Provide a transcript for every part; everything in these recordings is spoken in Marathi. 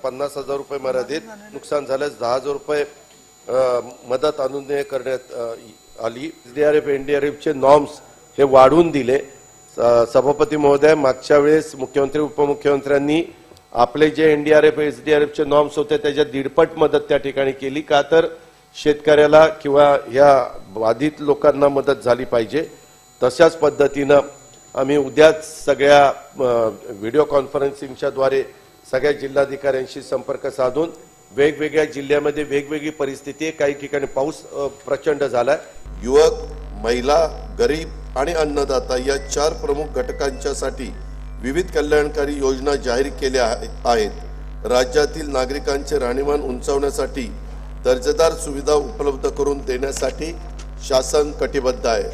50,000 रुपये मर्यादित, नुकसान झाल्यास 10,000 रुपये मदत आणून करण्यात आली। SDRF NDRFचे नॉर्म्स हे वाढवून दिले। सभापती महोदय, मागच्या वेळेस मुख्यमंत्री उपमुख्यमंत्र्यांनी आपले जे NDRF SDRFचे नॉर्म्स होते त्याच्या दीडपट मदत त्या ठिकाणी केली का तर शेतकऱ्याला किंवा या बाधित लोकांना मदत झाली पाहिजे। तशाच पद्धतीने आम्ही उद्याच सगळ्या व्हिडिओ कॉन्फरन्सिंगच्या द्वारे सगळ्या जिल्हाधिकाऱ्यांशी संपर्क साधून वेगवेगळ्या जिल्ह्यामध्ये वेगवेगळी परिस्थिती आहे। काही ठिकाणी पाऊस प्रचंड झालाय। युवक, महिला, गरीब आणि अन्नदाता या 4 प्रमुख घटकांच्यासाठी विविध कल्याणकारी योजना जाहीर केल्या आहेत। राज्यातील नागरिकांचे राहणीमान उंचावण्यासाठी दर्जेदार सुविधा उपलब्ध करून देण्यासाठी शासन कटिबद्ध आहे।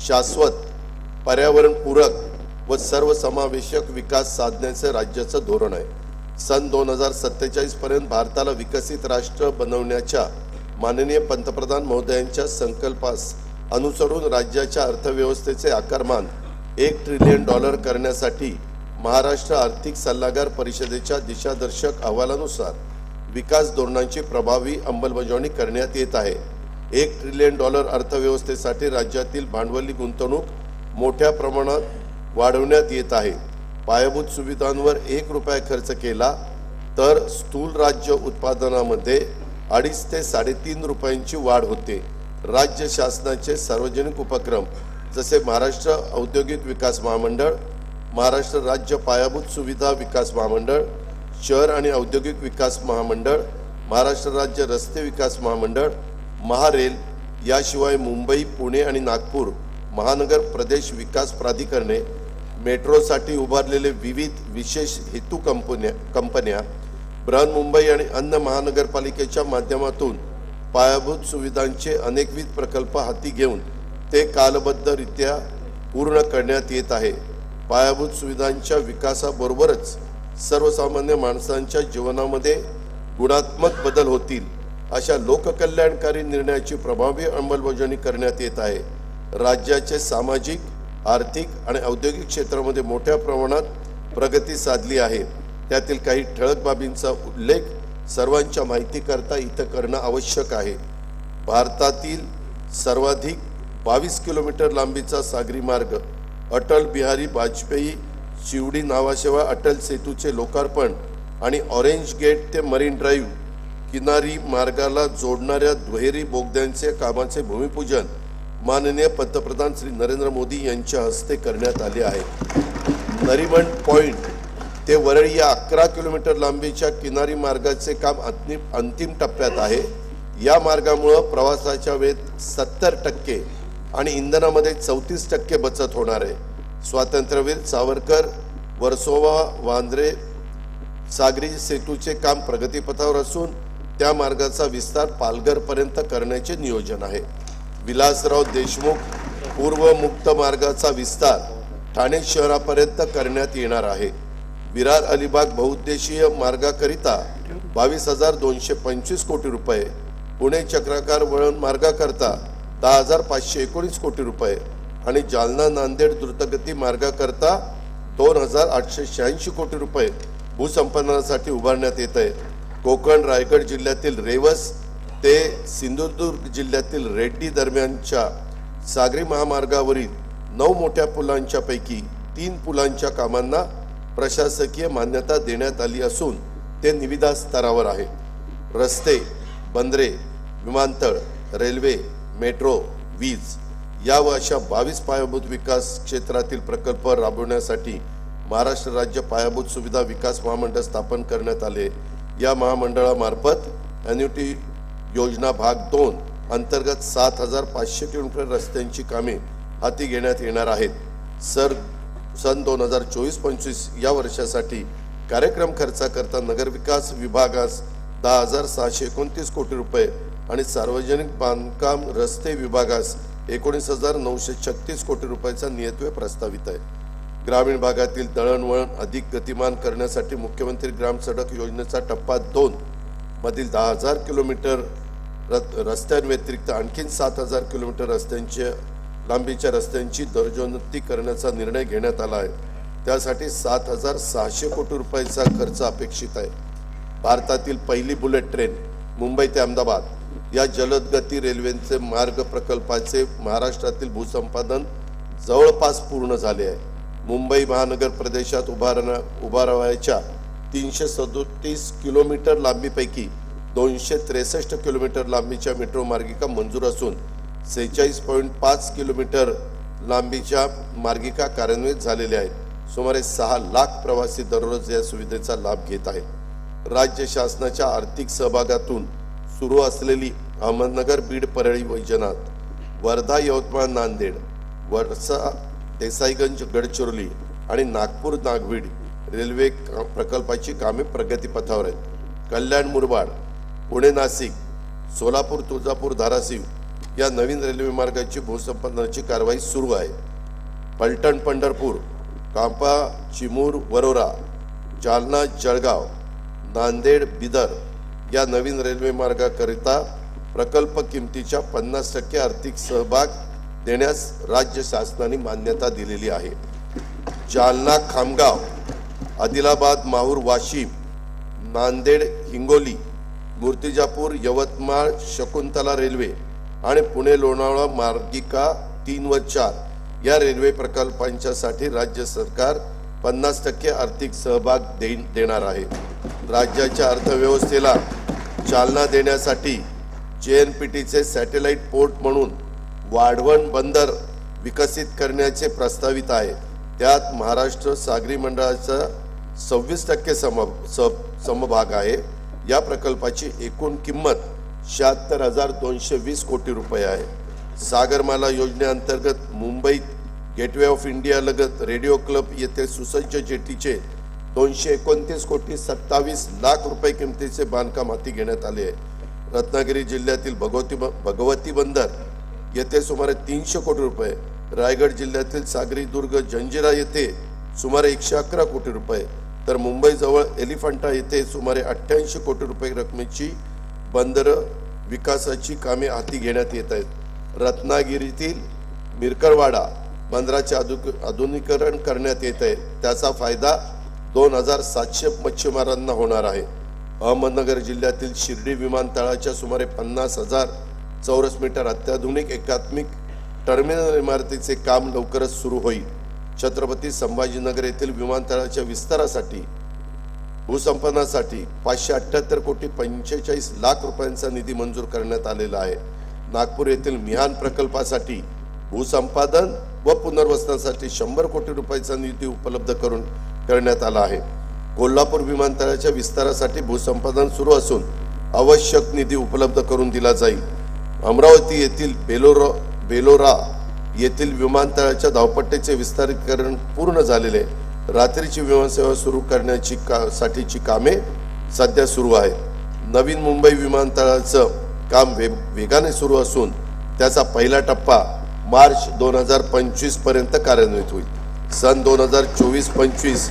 शाश्वत, पर्यावरणपूरक व सर्वसमावेशक विकास साधण्याचे राज्याचं धोरण आहे। सन 2047 पर्यंत भारताला विकसित राष्ट्र बनवण्याच्या माननीय पंतप्रधान महोदयांच्या संकल्पास अनुसरून राज्याच्या अर्थव्यवस्थेचे आकारमान $1 ट्रिलियन करण्यासाठी महाराष्ट्र आर्थिक सल्लागार परिषदेच्या दिशादर्शक अहवालानुसार विकास धोरणांची प्रभावी अंमलबजावणी करण्यात येत आहे। $1 ट्रिलियन अर्थव्यवस्थेसाठी राज्यातील भांडवली गुंतवणूक मोठ्या प्रमाणात वाढवण्यात येत आहे। पायाभूत सुविधांवर ₹1 खर्च केला तर स्थूल राज्य उत्पादनामध्ये 2.5 ते 3.5 रुपयांची वाढ होते। राज्य शासनाचे सार्वजनिक उपक्रम जसे महाराष्ट्र औद्योगिक विकास महामंडळ, महाराष्ट्र राज्य पायाभूत सुविधा विकास महामंडळ, शहर आणि औद्योगिक विकास महामंडळ, महाराष्ट्र राज्य रस्ते विकास महामंडळ, महारेल याशिवाय मुंबई, पुणे आणि नागपूर महानगर प्रदेश विकास प्राधिकरणे, मेट्रोसाठी उभारलेले विविध विशेष हेतू कंपन्या, बृहन्मुंबई आणि अन्य महानगरपालिकेच्या माध्यमातून पायाभूत सुविधांचे अनेकविध प्रकल्प हाती घेऊन ते कालबद्धरित्या पूर्ण करण्यात येत आहे। पायाभूत सुविधांच्या विकासाबरोबरच सर्वसामान्य माणसांच्या जीवनामध्ये गुणात्मक बदल होतील अशा लोककल्याणकारी निर्णयाची प्रभावी अंमलबजावणी करण्यात येत आहे। राज्याचे सामाजिक, आर्थिक आणि औद्योगिक क्षेत्रामध्ये मोठ्या प्रमाणात प्रगती साधली आहे। त्यातील काही ठळक बाबींचा उल्लेख सर्वांच्या माहितीकरता इथं करणं आवश्यक आहे। भारतातील सर्वाधिक 22 किलोमीटर लांबीचा सागरी मार्ग अटल बिहारी वाजपेयी शिवडी नावाशिवाय अटल सेतूचे लोकार्पण आणि ऑरेंज गेट ते मरीन ड्राईव्ह किनारी मार्गाला जोडणाऱ्या दुहेरी बोगद्यांचे कामाचे भूमिपूजन माननीय पंतप्रधान श्री नरेंद्र मोदी यांच्या हस्ते करण्यात आले आहे। नरिमन पॉइंट ते वरळी या 11 किलोमीटर लांबीच्या किनारी मार्गाचे काम अंतिम टप्प्यात आहे। या मार्गामुळे प्रवासाच्या वेळेत 70% आणि इंधनामध्ये 34% बचत होणार आहे। स्वातंत्र्यवीर सावरकर वर्सोवा वांद्रे सागरी सेतूचे काम प्रगतीपथावर असून त्या मार्गाचा विस्तार पालघर पर्यंत करण्याचे नियोजन आहे। विलासराव देशमुख पूर्व मुक्त मार्गाचा विस्तार ठाणे शहरापर्यंत करण्यात येणार आहे। विरार अलिबाग बहुउद्देशीय मार्गाकरिता 22,225 कोटी रुपये, पुणे चक्राकार वळण मार्गाकरता 10,519 कोटी रुपये आणि जालना नांदेड द्रुतगती मार्गाकरता 2,886 कोटी रुपये भूसंपादनासाठी उभारण्यात येत आहे। कोकण रायगड जिल्ह्यातील रेवस ते सिंधुदुर्ग जिल्ह्यातील रेड्डी दरम्यानच्या सागरी महामार्गावरील 9 मोठ्या पुलांच्या पैकी 3 पुलांच्या कामांना प्रशासकीय मान्यता देण्यात आली असून ते निविदा स्तरावर आहे। रस्ते, बंदरे, विमानतळ, रेल्वे, मेट्रो, वीज या व अशा 22 पायाभूत विकास क्षेत्रातील प्रकल्प राबवण्यासाठी महाराष्ट्र राज्य पायाभूत सुविधा विकास महामंडळ स्थापन करण्यात आले। या महामंडळामार्फत एन्युटी योजना भाग 2 अंतर्गत 7,500 किलोमीटर रस्त्यांची कामे हाती घेण्यात येणार आहेत। सन 2024-25 या वर्षासाठी कार्यक्रम खर्चाकरता नगरविकास विभागास 10,629 कोटी रुपये आणि सार्वजनिक बांधकाम रस्ते विभागास 19,936 कोटी रुपयाचा नियतव्यय प्रस्तावित आहे। ग्रामीण भागातील दळणवळण अधिक गतिमान करण्यासाठी मुख्यमंत्री ग्राम सडक योजनेचा टप्पा 2 मधील 10,000 किलोमीटर रस्त्यांव्यतिरिक्त आणखी 7,000 किलोमीटर लांबीच्या रस्त्यांची दर्जोन्नती करण्याचा निर्णय घेण्यात आला आहे। त्यासाठी 7,600 कोटी रुपयाचा खर्च अपेक्षित आहे। भारतातील पहिली बुलेट ट्रेन मुंबई ते अहमदाबाद या जलद गती रेल्वेचे मार्ग प्रकल्पाचे महाराष्ट्रातील भूसंपादन जवळपास पूर्ण झाले आहे। मुंबई महानगर प्रदेशात उभारावयाच्या 337 किलोमीटर लांबीपैकी 263 किलोमीटर लांबीच्या मेट्रो मार्गिका मंजूर असून 46.5 किलोमीटर लांबीच्या मार्गिका कार्यान्वित झालेल्या आहेत। सुमारे 6 लाख प्रवासी दररोज या सुविधेचा लाभ घेत आहेत। राज्य शासनाच्या आर्थिक सहभागातून सुरू असलेली अहमदनगर, बीड, परळी, वैजनाथ, वर्धा, यवतमाळ, नांदेड, वर्षा, देसाईगंज, गडचिरोली आणि नागपूर, नागवीड रेल्वे प्रकल्पाची कामे प्रगतीपथावर आहेत। कल्याण, मुरबाड, पुणे, नाशिक, सोलापूर, तुळजापूर, धाराशिव या नवीन रेल्वे मार्गाची भूसंपादनाची कारवाई सुरू आहे। पलटण, पंढरपूर, कांपा, चिमूर, वरोरा, जालना, जळगाव, नांदेड, बिदर या नवीन रेल्वे मार्गाकरिता प्रकल्प किमतीच्या 50% आर्थिक सहभाग देण्यास राज्य शासनाने मान्यता दिलेली आहे। जालना, खामगाव, आदिलाबाद, माहूर, वाशिम, नांदेड, हिंगोली, मूर्तिजापूर, यवतमाळ, शकुंतला रेल्वे आणि पुणे, लोणावळा मार्गिका 3 व 4 या रेल्वे प्रकल्पांच्यासाठी राज्य सरकार 50% आर्थिक सहभाग देणार आहे। राज्याच्या अर्थव्यवस्थेला चालना देण्यासाठी JNPTचे सॅटेलाइट पोर्ट म्हणून वाढवण बंदर विकसित करण्याचे प्रस्तावित आहे। त्यात महाराष्ट्र सागरी मंडळाचा 26% समभाग आहे। या प्रकल्पाची एकूण किंमत 76,220 कोटी रुपये आहे। सागरमाला योजनेअंतर्गत मुंबईत गेटवे ऑफ इंडिया लगत रेडिओ क्लब येथे सुसज्ज जेटीचे 229 कोटी 27 लाख रुपये किमतीचे बांधकाम हाती घेण्यात आले आहे। रत्नागिरी जिल्ह्यातील भगवती बंदर येथे सुमारे 300 कोटी रुपये, रायगड जिल्ह्यातील सागरी दुर्ग जंजिरा येथे सुमारे 111 कोटी रुपये, तर मुंबई जवळ एलिफंटा येथे सुमारे 88 कोटी रुपये रकमेची बंदर विकासाची कामे हाती घेण्यात येत आहेत। रत्नागिरीतील मिरकरवाडा बंदराचे आधुनिकीकरण करण्यात येत आहे। त्याचा फायदा 2700 मच्छीमारांना होणार आहे। अहमदनगर जिल्ह्यातील शिर्डी विमानतळाच्या सुमारे 50,000 चौरस मीटर अत्याधुनिक एकात्मिक टर्मिनल इमारतीचे काम लवकरच सुरू होईल। छत्रपती संभाजीनगर येथील विमानतळाच्या विस्तारासाठी भूसंपादनासाठी 578 कोटी 45 लाख रुपयांचा निधी मंजूर करण्यात आलेला आहे। नागपूर येथील मिहान प्रकल्पासाठी भूसंपादन व पुनर्वसनासाठी 100 कोटी रुपयांचा निधी उपलब्ध करण्यात आला आहे। कोल्हापूर विमानतळाच्या विस्तारासाठी भूसंपादन सुरू असून आवश्यक निधी उपलब्ध करून दिला जाईल। अमरावती येथील बेलोरा येथील विमानतळाच्या धावपट्टीचे विस्तारीकरण पूर्ण झालेले रात्रीची विमानसेवा सुरू करण्याची साठीची कामे सध्या सुरू आहे। नवीन मुंबई विमानतळाचं काम वेगाने सुरू असून त्याचा पहिला टप्पा मार्च 2025 पर्यंत कार्यान्वित होईल। सन 2024-25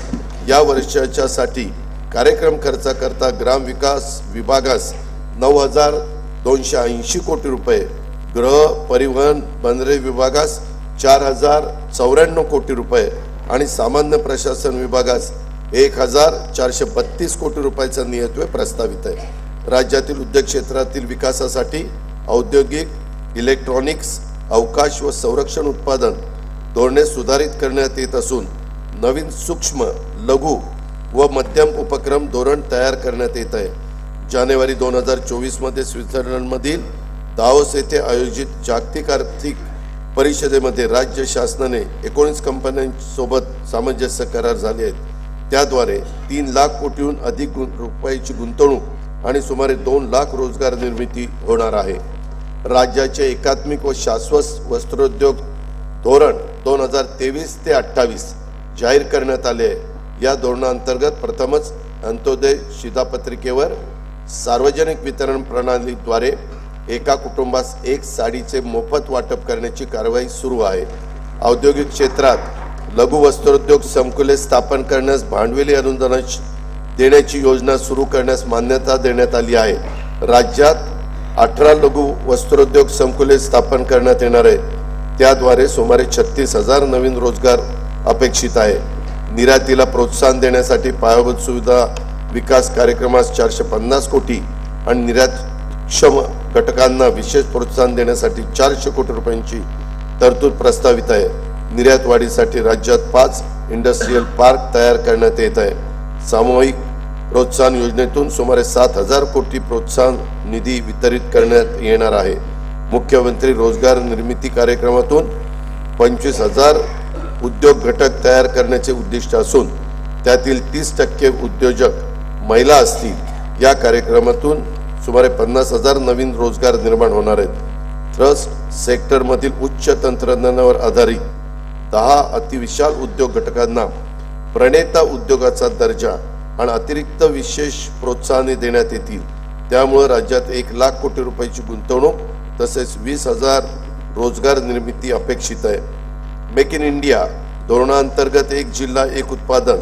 या वर्षाच्यासाठी कार्यक्रम खर्चाकरता ग्राम विकास विभागास 9,280 कोटी रुपये, गृह परिवहन बंदरे विभागास 4,094 कोटी रुपये आणि सामान्य प्रशासन विभागास 1,432 कोटी रुपयाचा नियतव्यय प्रस्तावित आहे। राज्यातील उद्योग क्षेत्रातील विकासासाठी औद्योगिक, इलेक्ट्रॉनिक्स, अवकाश व संरक्षण उत्पादन धोरणे सुधारित करण्यात येत असून नवीन सूक्ष्म, लघु व मध्यम उपक्रम धोरण तयार करण्यात येत आहे। जानेवारी 2024 मध्ये स्वित्झर्लंडमधील दावोस येथे आयोजित जागतिक आर्थिक परिषदेमध्ये राज्य शासनाने 19 कंपन्यांसोबत सामंजस्य करार झाले आहेत। त्याद्वारे 3 लाख कोटीहून अधिक रुपयाची गुंतवणूक आणि सुमारे 2 लाख रोजगार निर्मिती होणार आहे। राज्याचे एकात्मिक व शाश्वत वस्त्रोद्योग धोरण 2023 ते 28 जाहीर करण्यात आले आहे। या धोरणांतर्गत प्रथमच अंत्योदय शिधापत्रिकेवर सार्वजनिक वितरण प्रणालीद्वारे एका कुटुंबास 1 साडीचे मोफत वाटप करण्याची कारवाई सुरू आहे। औद्योगिक क्षेत्रात लघु वस्त्रोद्योग संकुले स्थापन करण्यास भांडवली अनुदान देण्याची योजना सुरू करण्यास मान्यता देण्यात आली आहे। राज्यात 18 लघु वस्त्रोद्योग संकुले स्थापन करण्यात येणार आहेत। त्याद्वारे सुमारे 36,000 नवीन रोजगार अपेक्षित आहे। निर्यातीला प्रोत्साहन देण्यासाठी पायाभूत सुविधा विकास कार्यक्रमास 450 कोटी आणि निर्यातक्षम घटकांना विशेष प्रोत्साहन देण्यासाठी 400 कोटी रुपयांची तरतूद प्रस्तावित आहे। निर्यात वाढीसाठी राज्यात 5 इंडस्ट्रियल पार्क तयार करण्यात येत आहे। सामूहिक प्रोत्साहन योजनेतून सुमारे 7,000 कोटी प्रोत्साहन निधी वितरित करण्यात येणार आहे। मुख्यमंत्री रोजगार निर्मिती कार्यक्रमातून 25,000 उद्योग घटक तयार करण्याचे उद्दिष्ट असून त्यातील 30% उद्योजक महिला असतील। या कार्यक्रमातून सुमारे 50,000 नवीन रोजगार निर्माण होणार आहेत। थ्रस्ट सेक्टरमधील उच्च तंत्रज्ञानावर आधारित 10 अतिविशाल उद्योग घटकांना प्रणेता उद्योगाचा दर्जा आणि अतिरिक्त विशेष प्रोत्साहने देण्यात येतील। त्यामुळे राज्यात 1 लाख कोटी रुपयाची गुंतवणूक तसेच 20,000 रोजगार निर्मिती अपेक्षित आहे। मेक इन इंडिया धोरणांतर्गत एक जिल्हा एक उत्पादन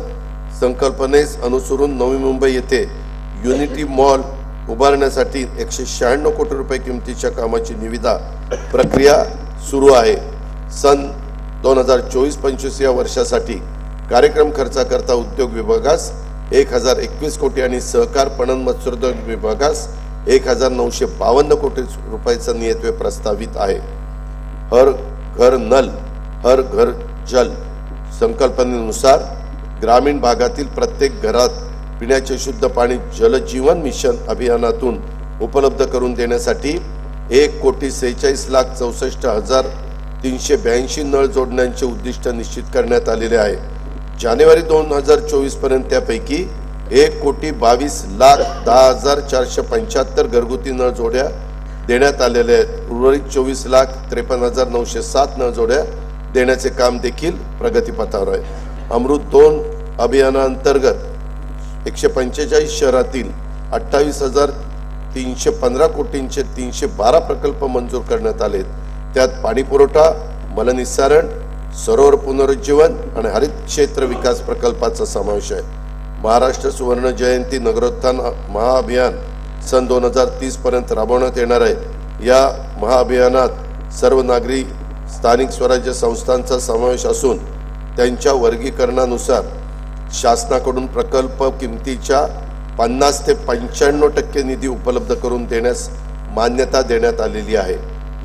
संकल्पनेस अनुसरून नवी मुंबई येथे युनिटी मॉल उभारण्यासाठी 196 कोटी रुपये किमतीच्या कामाची निविदा प्रक्रिया सुरू आहे। सन 2024-25 या वर्षासाठी कार्यक्रम खर्चाकरता उद्योग विभागास 1,021 कोटी आणि सहकार पणन मत्स्योद्योग विभागास 1,952 कोटी रुपयाचा नियतव्यय प्रस्तावित आहे। हर घर नल हर घर जल संकल्पनेनुसार ग्रामीण भागातील प्रत्येक घरात पिण्याचे शुद्ध पाणी जल जीवन मिशन अभियानातून उपलब्ध करून देण्यासाठी 1,46,64,382 नळ जोडण्याचे उद्दिष्ट निश्चित करण्यात आलेले आहे। जानेवारी 2024 पर्यंत त्यापैकी 1,22,10,475 घरगुती नळ जोड्या देण्यात आलेल्या आहेत। उर्वरित 24,53,907 नळ जोड्या देण्याचे काम देखील प्रगतीपथावर आहे। अमृत 2 अभियानांतर्गत 145 शहरातील 28,315 कोटींचे 312 प्रकल्प मंजूर करण्यात आले। त्यात पाणी पुरवठा, मलनिस्सारण, सरोवर पुनरुज्जीवन आणि हरित क्षेत्र विकास प्रकल्पाचा समावेश आहे। महाराष्ट्र सुवर्ण जयंती नगरोत्थान महाअभियान सन 2030 पर्यंत राबवण्यात येणार आहे। या महाअभियानात सर्व नागरी स्थानिक स्वराज्य संस्थांचा समावेश असून त्यांच्या वर्गीकरणानुसार शासनाकडून प्रकल्प किमतीच्या 50 ते 95% निधी उपलब्ध करून देण्यास मान्यता देण्यात आलेली आहे।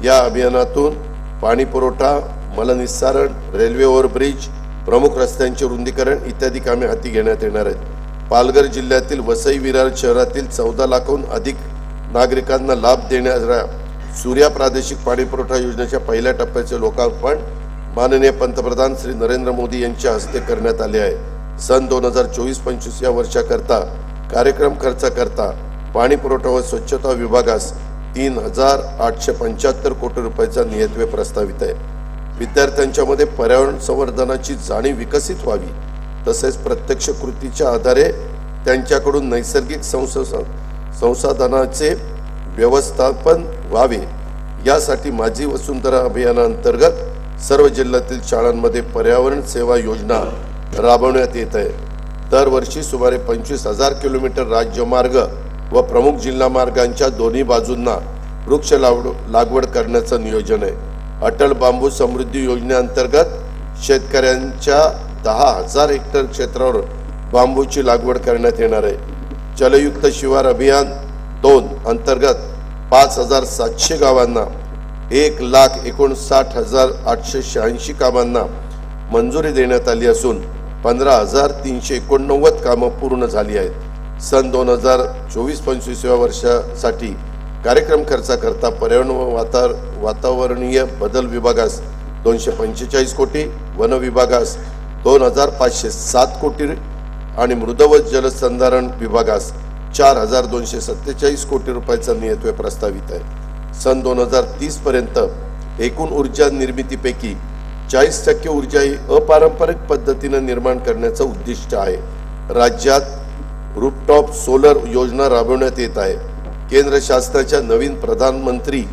या अभियानातून पाणी पुरवठा, मलनिस्सारण, रेल्वे ओव्हरब्रिज, प्रमुख रस्त्यांचे रुंदीकरण इत्यादी कामे हाती घेण्यात येणार आहेत। पालघर जिल्ह्यातील वसई विरार शहरातील 14 लाखाहून अधिक नागरिकांना लाभ देणाऱ्या सूर्या प्रादेशिक पाणी पुरवठा योजनेच्या पहिल्या टप्प्याचे लोकार्पण माननीय पंतप्रधान श्री नरेंद्र मोदी यांच्या हस्ते करण्यात आले आहे। सन 2024-25 या वर्षाकरता कार्यक्रम खर्चाकरता पाणी पुरवठा व स्वच्छता विभागास 3,875 कोटी रुपयाचा नियतव्यय प्रस्तावित आहे। विद्यार्थ्यांच्या मध्ये पर्यावरण संवर्धनाची जाणीव विकसित व्हावी तसेच प्रत्यक्ष कृतीच्या आधारे त्यांच्याकडून नैसर्गिक संसाधनाचे व्यवस्थापन व्हावे यासाठी माझी वसुंधरा अभियानांतर्गत सर्व जिल्ह्यातील शाळांमध्ये पर्यावरण सेवा योजना राबवण्यात येत आहे। दरवर्षी सुमारे 25,000 किलोमीटर राज्यमार्ग व प्रमुख जिल्हा मार्गांच्या दोन्ही बाजूंना वृक्ष लागवड करण्याचं नियोजन आहे। अटल बांबू समृद्धी योजनेअंतर्गत शेतकऱ्यांच्या 10,000 हेक्टर क्षेत्रावर बांबूची लागवड करण्यात येणार आहे। जलयुक्त शिवार अभियान 2 अंतर्गत 5,700 गावांना 1,59,886 कामांना मंजुरी देण्यात आली असून 15,389 कामं पूर्ण झाली आहेत। सन 2024-25 या वर्षासाठी कार्यक्रम खर्चाकरता पर्यावरण व वातावरणीय बदल विभागास 245 कोटी, वन विभागास 2,507 कोटी आणि मृद व जलसंधारण विभागास 4,247 कोटी रुपयाचा नियतव्यय प्रस्तावित आहे। सन 2030 पर्यंत एकूण ऊर्जा निर्मितीपैकी 40% ऊर्जा ही अपारंपरिक पद्धतीने निर्माण करण्याचं उद्दिष्ट आहे। राज्यात रूफटॉप सोलर योजना राबवण्यात येत आहे। केंद्र शासनाच्या नवीन प्रधानमंत्री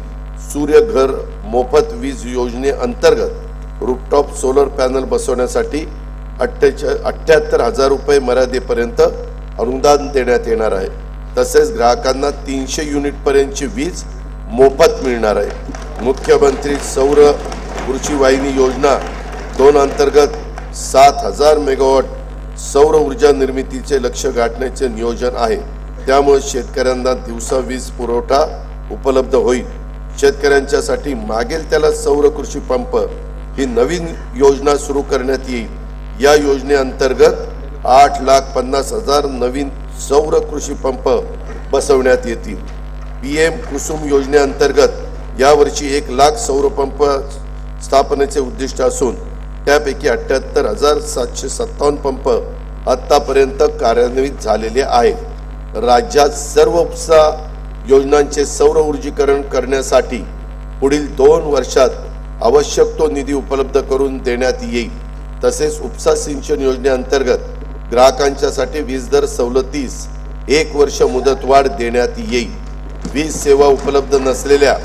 सूर्य घर मोफत वीज योजनेअंतर्गत रूफटॉप सोलर पॅनल बसवण्यासाठी 78,000 रुपये मर्यादेपर्यंत अनुदान देण्यात येणार आहे। तसेच ग्राहकांना 300 युनिट पर्यंतची वीज मोफत मिळणार आहे। मुख्यमंत्री सौर ऊर्जा वाहिनी योजना 2 अंतर्गत 7,000 मेगावॉट सौर ऊर्जा निर्मितीचे लक्ष्य गाठण्याचे नियोजन आहे। त्यामुळे शेतकऱ्यांना दिवसा वीज पुरवठा उपलब्ध होईल। शेतकऱ्यांच्यासाठी मागेल त्याला सौर कृषी पंप ही नवीन योजना सुरू करण्यात येईल। या योजनेअंतर्गत 8,50,000 नवीन सौर कृषी पंप बसवण्यात येतील। PM कुसुम योजनेअंतर्गत यावर्षी 1,00,000 सौर पंप स्थापनेचे उद्दिष्ट असून त्यापैकी 78,757 पंप आतापर्यंत कार्यान्वित झालेले आहेत। राज्यात सर्व उपसा योजनांचे सौर ऊर्जीकरण करण्यासाठी पुढील 2 वर्षात आवश्यक तो निधी उपलब्ध करून देण्यात येईल। तसेच उपसा सिंचन योजनेअंतर्गत ग्राहकांच्यासाठी वीज दर सवलतीस 1 वर्ष मुदतवाढ देण्यात येईल। वीज सेवा उपलब्ध नसलेल्या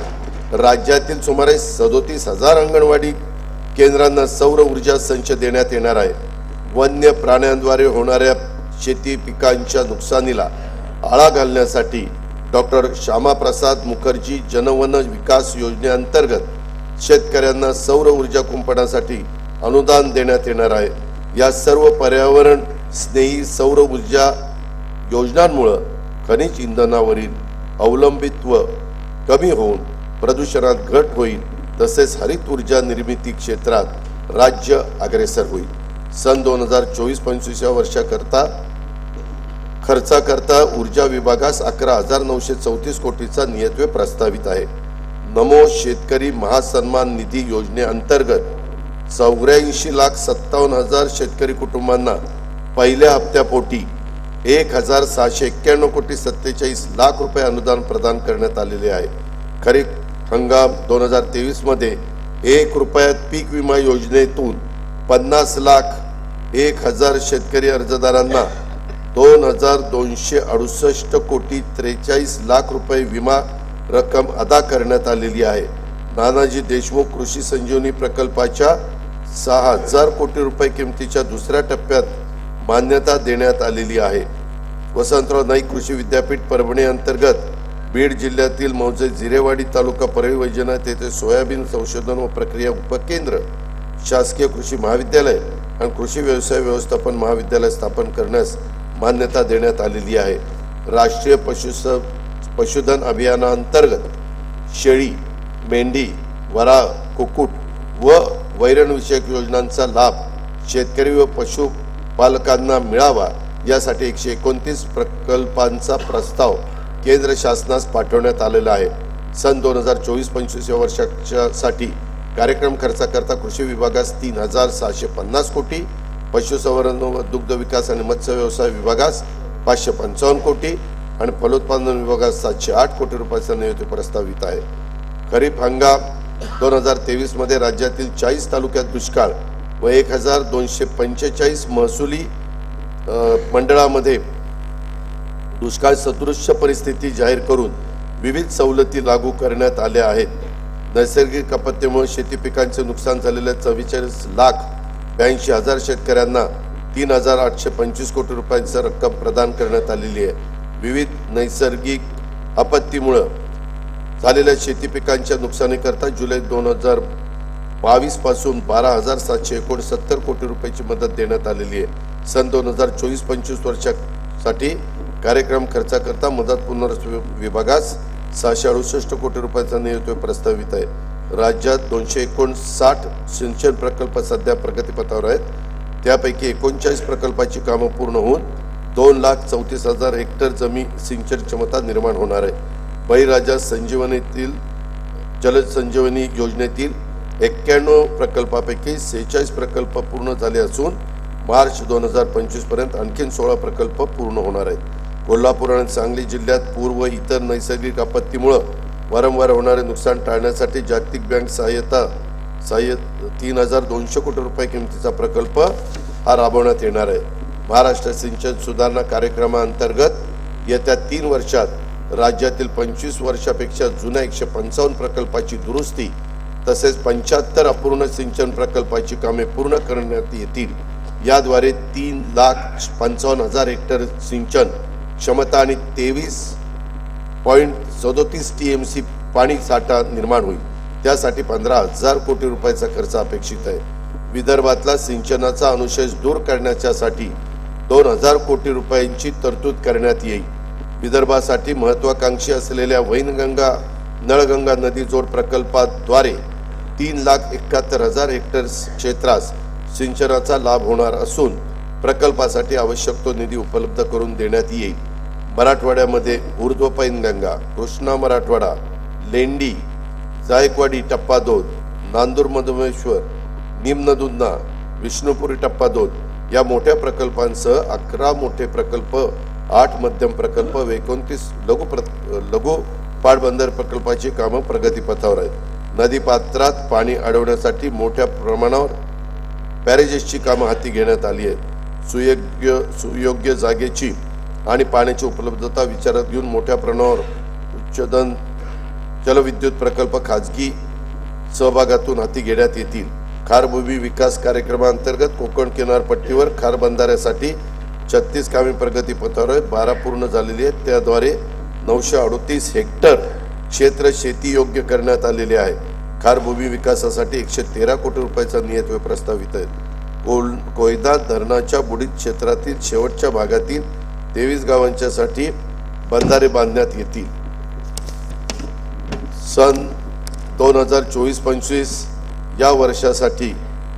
राज्यातील सुमारे 37,000 अंगणवाडी केंद्रांना सौर ऊर्जा संच देण्यात येणार आहे। वन्य प्राण्यांद्वारे होणाऱ्या शेती पिकांच्या नुकसानीला आळा घालण्यासाठी डॉक्टर श्यामाप्रसाद मुखर्जी जनवन विकास योजनेअंतर्गत शेतकऱ्यांना सौर ऊर्जा कुंपणासाठी अनुदान देण्यात येणार आहे। या सर्व पर्यावरण स्नेही सौर ऊर्जा योजनांमुळे खनिज इंधनावरील अवलंबित्व कमी होऊन प्रदूषणात घट होईल। तसेच हरित ऊर्जा निर्मिती क्षेत्रात राज्य अग्रेसर होईल। सन 2024-25 या वर्षाकरता खर्चाकरता ऊर्जा विभागास 11,934 कोटीचा नियतव्यय प्रस्तावित आहे। नमो शेतकरी महासन्मान निधी योजनेअंतर्गत 84,57,000 शेतकरी कुटुंबांना पहिल्या हप्त्यापोटी 1,691 कोटी 47 लाख रुपये अनुदान प्रदान करण्यात आलेले आहे। खरीप हंगाम 2023 मध्ये 1 रुपयात पीक विमा योजनेतून 50,01,000 शेतकरी अर्जदारांना 2,268 कोटी 43 लाख रुपये विमा रक्कम अदा करण्यात आलेली आहे। नानाजी देशमुख कृषी संजीवनी प्रकल्पाच्या 6,000 कोटी रुपये किमतीच्या दुसऱ्या टप्प्यात मान्यता देण्यात आलेली आहे। वसंतराव नाईक कृषी विद्यापीठ परभणी अंतर्गत बीड जिल्ह्यातील मौजे जिरेवाडी तालुका परळी वैजनाथ येथे सोयाबीन संशोधन व प्रक्रिया उपकेंद्र, शासकीय कृषी महाविद्यालय आणि कृषी व्यवसाय व्यवस्थापन महाविद्यालय स्थापन करण्यास मान्यता देण्यात आलेली आहे। राष्ट्रीय पशुधन अभियानाअंतर्गत शेळी, मेंढी, वराह, कुक्कुट व वैरण विषयक योजनांचा लाभ शेतकरी व पशुपालकांना मिळावा यासाठी 129 प्रकल्पांचा प्रस्ताव केंद्र शासनास पाठवण्यात आलेला आहे। सन 2024-25 या वर्षासाठी कार्यक्रम खर्चाकरता कृषी विभागास 3,650 कोटी, पशुसंवर्धन व दुग्ध विकास आणि मत्स्य व्यवसाय विभागास 555 कोटी आणि फलोत्पादन विभागास 708 कोटी रुपयाचा नियोजित प्रस्तावित आहे। खरीप हंगाम 2023 मध्ये राज्यातील 40 तालुक्यात दुष्काळ व 1,245 महसुली मंडळामध्ये दुष्काळ सदृश्य परिस्थिती जाहीर करून विविध सवलती लागू करण्यात आल्या आहेत। नैसर्गिक आपत्तीमुळे शेती पिकांचे नुकसान झालेल्या 44,82,000 शेतकऱ्यांना 3,825 कोटी रुपयांची रक्कम प्रदान करण्यात आलेली आहे। विविध नैसर्गिक आपत्तीमुळे झालेल्या शेती पिकांच्या नुकसानीकरता जुलै 2022 पासून 12,769 कोटी रुपयाची मदत देण्यात आलेली आहे। सन 2024-25 वर्षासाठी कार्यक्रम खर्चाकरता मदत पुनर्वसन विभागास 668 कोटी रुपयाचा नियोजित प्रस्तावित आहे। राज्यात 259 सिंचन प्रकल्प सध्या प्रगतीपथावर आहेत। त्यापैकी 39 प्रकल्पाची कामे पूर्ण होऊन 2,34,000 हेक्टर जमीन सिंचन क्षमता निर्माण होणार आहे। बळीराजा संजीवनीतील जल संजीवनी योजनेतील 91 प्रकल्पापैकी 46 प्रकल्प पूर्ण झाले असून मार्च 2025 पर्यंत आणखी 16 प्रकल्प पूर्ण होणार आहेत। कोल्हापूर आणि सांगली जिल्ह्यात पूर व इतर नैसर्गिक आपत्तीमुळे वारंवार होणारे नुकसान टाळण्यासाठी जागतिक बँक सहाय्यता 3,200 कोटी रुपये किमतीचा प्रकल्प हा राबवण्यात येणार आहे। महाराष्ट्र सिंचन सुधारणा कार्यक्रमाअंतर्गत येत्या 3 वर्षात राज्यातील 25 वर्षापेक्षा जुन्या 155 प्रकल्पाची दुरुस्ती तसेच 75 अपूर्ण सिंचन प्रकल्पाची कामे पूर्ण करण्यात येतील। याद्वारे 3,55,000 हेक्टर सिंचन क्षमता आणि 23.37 TMC पाणी साठा निर्माण होईल। त्यासाठी 15,000 कोटी रुपयाचा खर्च अपेक्षित आहे। विदर्भातला सिंचनाचा अनुशेष दूर करण्यासाठी 2,000 कोटी रुपयांची तरतूद करण्यात येईल। विदर्भासाठी महत्वाकांक्षी असलेल्या वैनगंगा नळगंगा नदी जोड प्रकल्पाद्वारे 3,71,000 हेक्टर क्षेत्रास सिंचनाचा लाभ होणार असून प्रकल्पासाठी आवश्यक तो निधी उपलब्ध करून देण्यात येईल। मराठवाड्यामध्ये ऊर्ध्व पैनगंगा, कृष्णा मराठवाडा, लेंडी, जायकवाडी टप्पा 2, नांदूर मधुमेश्वर, निम्न दुधना, विष्णुपुरी टप्पा 2 या मोठ्या प्रकल्पांसह 11 मोठे प्रकल्प, 8 मध्यम प्रकल्प व 29 लघु पाटबंधारे प्रकल्पाची कामं प्रगतीपथावर आहेत। नदीपात्रात पाणी अडवण्यासाठी मोठ्या प्रमाणावर बॅरेजेसची कामं हाती घेण्यात आली आहेत। सुयोग्य जागेची आणि पाण्याची उपलब्धता विचारात घेऊन मोठ्या प्रमाणावर उच्चदन जलविद्युत प्रकल्प खाजगी सहभागातून हाती घेण्यात येतील। खारभूमी विकास कार्यक्रमांतर्गत कोकण किनारपट्टीवर खार बंधाऱ्यासाठी 36 कामे प्रगतीपथावर आहेत। 12 पूर्ण झालेली आहेत। त्याद्वारे 938 हेक्टर क्षेत्र शेतीयोग्य करण्यात आलेले आहे। खारभूमी विकासासाठी 113 कोटी रुपयाचा नियत प्रस्तावित आहे। कोयना धरणाच्या बुडीत क्षेत्रातील शेवटच्या भागातील 23 गावांच्यासाठी बंधारे बांधण्यात येतील। सन 2024-25 या वर्षासाठी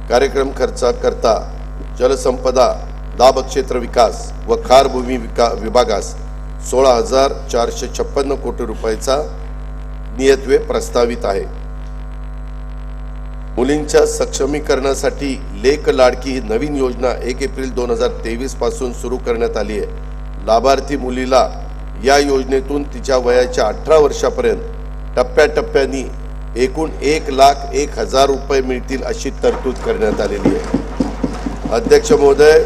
कार्यक्रम खर्चाकरता जलसंपदा, लाभक्षेत्र विकास व खारभूमी विभागास 16,456 कोटी रुपयाचा नियतव्यय प्रस्तावित आहे। मुलींच्या सक्षमीकरणासाठी लेक लाडकी ही नवीन योजना 1 एप्रिल 2023 पासून सुरू करण्यात आली आहे। लाभार्थी मुलीला या योजनेतून तिच्या वयाच्या 18 वर्षापर्यंत टप्प्याटप्प्याने एकूण 1,01,000 रुपये मिळतील अशी तरतूद करण्यात आलेली आहे। अध्यक्ष महोदय,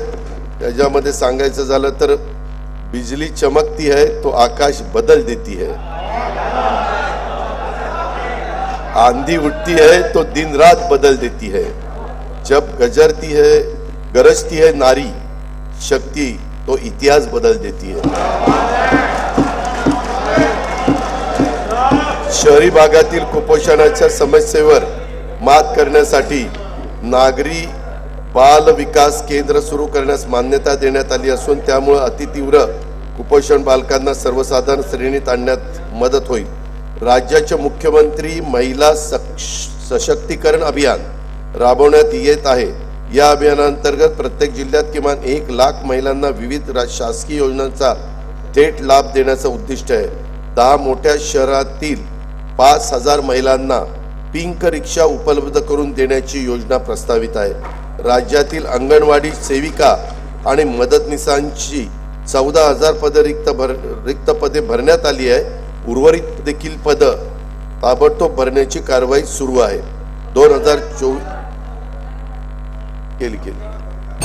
त्याच्यामध्ये सांगायचं झालं तर बिजली चमकती है तो आकाश बदल देती है, आंधी उठती है तो दिन रात बदल देती है, जब गरजती है नारी शक्ति तो इतिहास बदल देती है। शहरी भागातील कुपोषणाच्या समस्येवर मात करण्यासाठी नागरी बाल विकास केंद्र सुरू करण्यास मान्यता देण्यात आली असून त्यामुळे अतितीव्र कुपोषण बालकांना सर्वसाधारण श्रेणीत आणण्यात मदत होईल। राज्याचे मुख्यमंत्री महिला सशक्तीकरण अभियान राबवण्यात येत आहे। या अभियानांतर्गत प्रत्येक जिल्ह्यात किमान 1 लाख महिलांना विविध शासकीय योजनांचा थेट लाभ देण्याचं उद्दिष्ट आहे। 10 मोठ्या शहरातील 5,000 महिलांना पिंक रिक्षा उपलब्ध करून देण्याची योजना प्रस्तावित आहे। राज्यातील अंगणवाडी सेविका आणि मदतनीसांची 14,000 पदे रिक्त पदे भरण्यात आली आहे। उर्वरित देखील पद ताबडतोब भरण्याची कारवाई सुरू आहे। 2024 केली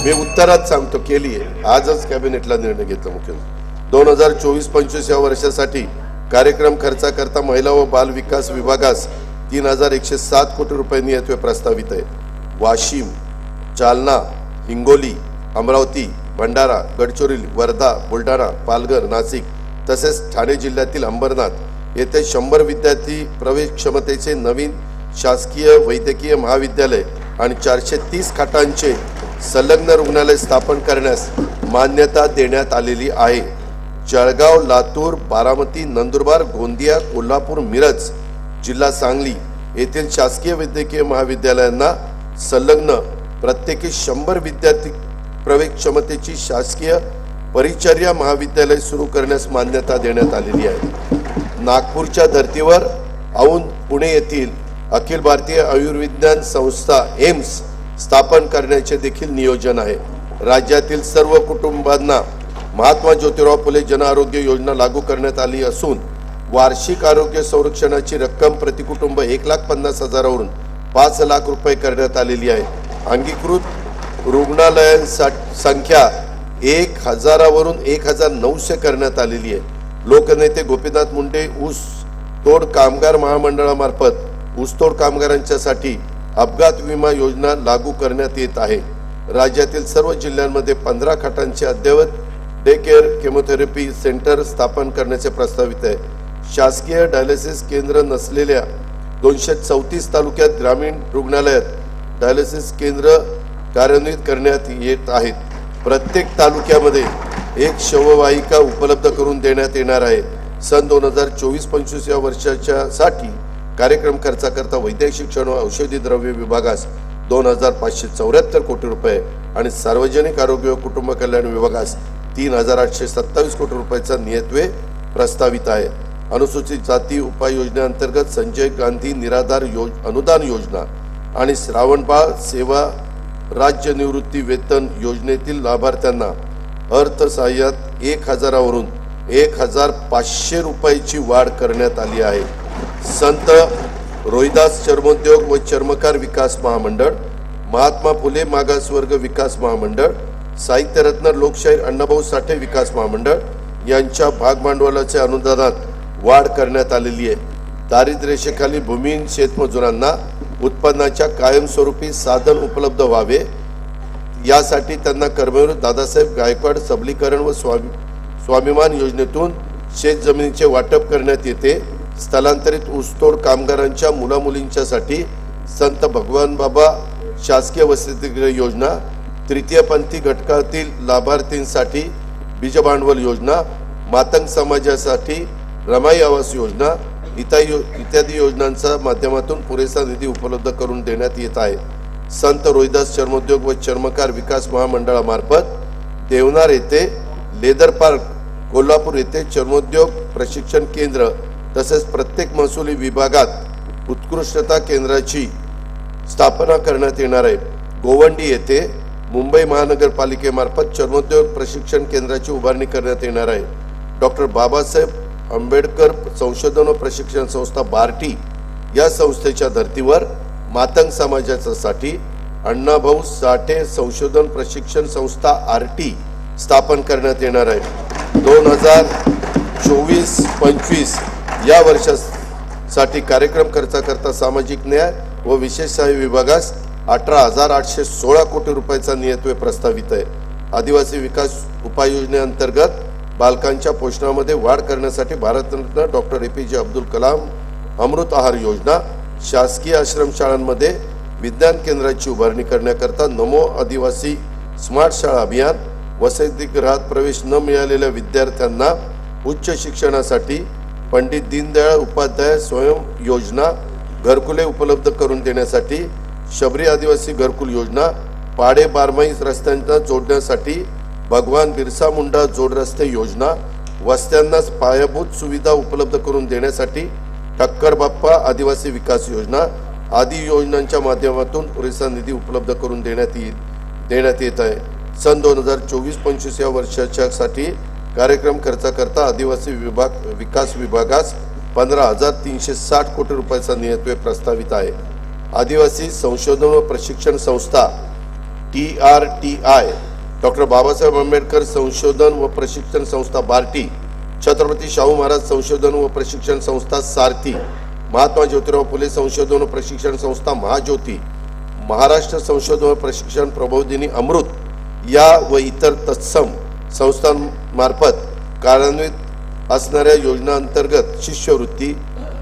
मी उत्तरात सांगतो केली आहे, आजच कॅबिनेटला निर्णय घेतला मुख्यमंत्री। 2024-25 या वर्षासाठी कार्यक्रम खर्चाकरता महिला व बाल विकास विभागास 3,107 कोटी रुपये नियतव्यय प्रस्तावित आहे। वाशिम, जालना, हिंगोली, अमरावती, भंडारा, गडचिरोली, वर्धा, बुलढाणा, पालघर, नाशिक तसेच ठाणे जिल्ह्यातील अंबरनाथ येथे 100 विद्यार्थी प्रवेश क्षमतेचे नवीन शासकीय वैद्यकीय महाविद्यालय आणि 430 खाटांचे संलग्न रुग्णालय स्थापन करण्यास मान्यता देण्यात आलेली आहे। जळगाव, लातूर, बारामती, नंदुरबार, गोंदिया, कोल्हापूर, मिरज, जिल्हा सांगली येथील शासकीय वैद्यकीय महाविद्यालयांना संलग्न प्रत्येकी 100 विद्यार्थी प्रवेश क्षमतेची शासकीय परिचर्या महाविद्यालय सुरू करण्यास मान्यता देण्यात आलेली आहे। नागपूरच्या धर्तीवर औंध, पुणे येथील अखिल भारतीय आयुर्विज्ञान संस्था एम्स स्थापन करण्याचे देखील नियोजन आहे। राज्यातील सर्व कुटुंबांना महात्मा ज्योतिराव फुले जन आरोग्य योजना लागू करण्यात आली असून वार्षिक आरोग्य संरक्षणाची रक्कम प्रतिकुटुंब 1,50,000 वरून 5 लाख रुपये करण्यात आलेली आहे। अंगीकृत रुग्णालयांची संख्या 1,000 वरून 1,900 करण्यात आलेली आहे। लोकनेते गोपीनाथ मुंडे ऊस तोड कामगार महामंडळामार्फत ऊसतोड कामगारांच्यासाठी अपघात विमा योजना लागू करण्यात येत आहे। राज्यातील सर्व जिल्ह्यांमध्ये 15 खाटांचे अद्ययावत डे केअर केमोथेरपी सेंटर स्थापन करण्याचे प्रस्तावित आहे। शासकीय डायलिसिस केंद्र नसलेल्या 234 तालुक्यात ग्रामीण रुग्णालयात डायलिसिस केंद्र कार्यान्वित करण्यात येत आहेत। प्रत्येक तालुक्यामध्ये एक शववाहिका उपलब्ध करून देण्यात येणार आहे। सन 2024-25 या वर्षाच्या साठी कार्यक्रम खर्चाकरता वैद्यकीय शिक्षण व औषधी द्रव्य विभागास 2574 कोटी रुपये आणि सार्वजनिक आरोग्य व कुटुंब कल्याण विभागास 3827 कोटी रुपयाचा नियतव्यय प्रस्तावित आहे। अनुसूचित जाती उपाययोजनेअंतर्गत संजय गांधी निराधार अनुदान योजना आणि श्रावणबाळ सेवा राज्य निवृत्ती वेतन योजनेतील लाभार्थ्यांना अर्थसहाय्यात 1000 वरून 1500 रुपयाची वाढ करण्यात आली आहे। संत रोहिदास चर्मोद्योग व चर्मकार विकास महामंडळ, महात्मा फुले मागासवर्ग विकास महामंडळ, साहित्यरत्न लोकशाहीर अण्णाभाऊ साठे विकास महामंडळ यांच्या भागभांडवलाच्या अनुदानात वाढ करण्यात आलेली आहे। दारिद्र्य रेषेखाली भूमिहीन शेतमजुरांना उत्पन्नाच्या कायमस्वरूपी साधन उपलब्ध व्हावे यासाठी त्यांना कर्मवीर दादासाहेब गायकवाड सबलीकरण व स्वाभिमान योजनेतून शेत जमिनीचे वाटप करण्यात येते। स्थलांतरित ऊसतोड कामगारांच्या मुलामुलींच्यासाठी संत भगवान बाबा शासकीय वसतिगृह योजना, तृतीयपंथी घटकातील लाभार्थींसाठी बीज भांडवल योजना, मातंग समाजासाठी रमाई आवास योजना इत्यादी योजनांच्या माध्यमातून पुरेसा निधी उपलब्ध करून देण्यात येत आहे। संत रोहिदास चर्मोद्योग व चर्मकार विकास महामंडळामार्फत देवनार येथे लेदर पार्क, कोल्हापूर येथे चर्मोद्योग प्रशिक्षण केंद्र तसेच प्रत्येक महसुली विभागात उत्कृष्टता केंद्राची स्थापना करण्यात येणार आहे। गोवंडी येथे मुंबई महानगरपालिकेमार्फत चर्मोद्योग प्रशिक्षण केंद्राची उभारणी करण्यात येणार आहे। डॉक्टर बाबासाहेब आंबेडकर संशोधन व प्रशिक्षण संस्था बार्टी या संस्थेच्या धर्तीवर मातंग समाजासाठी अण्णाभाऊ साठे संशोधन प्रशिक्षण संस्था आरटी स्थापन करण्यात येणार आहे। 2024-25 या वर्षासाठी कार्यक्रम खर्चाकरता सामाजिक न्याय व विशेष सहाय्य विभागास 18,816 कोटी रुपयाचा नियतव्यय प्रस्तावित आहे। आदिवासी विकास उपाययोजनेअंतर्गत बालकांच्या पोषणामध्ये वाढ करण्यासाठी भारतरत्न डॉक्टर APJ अब्दुल कलाम अमृत आहार योजना, शासकीय आश्रमशाळांमध्ये विज्ञान केंद्राची उभारणी करण्याकरता नमो आदिवासी स्मार्ट शाळा अभियान, वसतिगृहात प्रवेश न मिळालेल्या विद्यार्थ्यांना उच्च शिक्षणासाठी पंडित दीनदयाळ उपाध्याय स्वयं योजना, घरकुले उपलब्ध करून देण्यासाठी शबरी आदिवासी घरकुल योजना, पाडे बारमाही रस्त्यांना जोडण्यासाठी भगवान बिरसा मुंडा जोड रस्ते योजना, वस्त्यांना पायाभूत सुविधा उपलब्ध करून देण्यासाठी ठक्कर बाप्पा आदिवासी विकास योजना आदी योजनांच्या माध्यमातून पुरेसा निधी उपलब्ध करून देण्यात येत आहे। सन 2024-25 या वर्षाच्या साठी कार्यक्रम खर्चाकरता आदिवासी विकास विभागास 15,360 कोटी रुपयाचा नियतव्यय प्रस्तावित आहे। आदिवासी संशोधन व प्रशिक्षण संस्था TRTI, डॉक्टर बाबासाहेब आंबेडकर संशोधन व प्रशिक्षण संस्था बार्टी, छत्रपती शाहू महाराज संशोधन व प्रशिक्षण संस्था सारथी, महात्मा ज्योतिराव फुले संशोधन व प्रशिक्षण संस्था महाज्योती, महाराष्ट्र संशोधन व प्रशिक्षण प्रबोधिनी अमृत या व इतर तत्सम संस्थांमार्फत कार्यान्वित असणाऱ्या योजनांतर्गत शिष्यवृत्ती,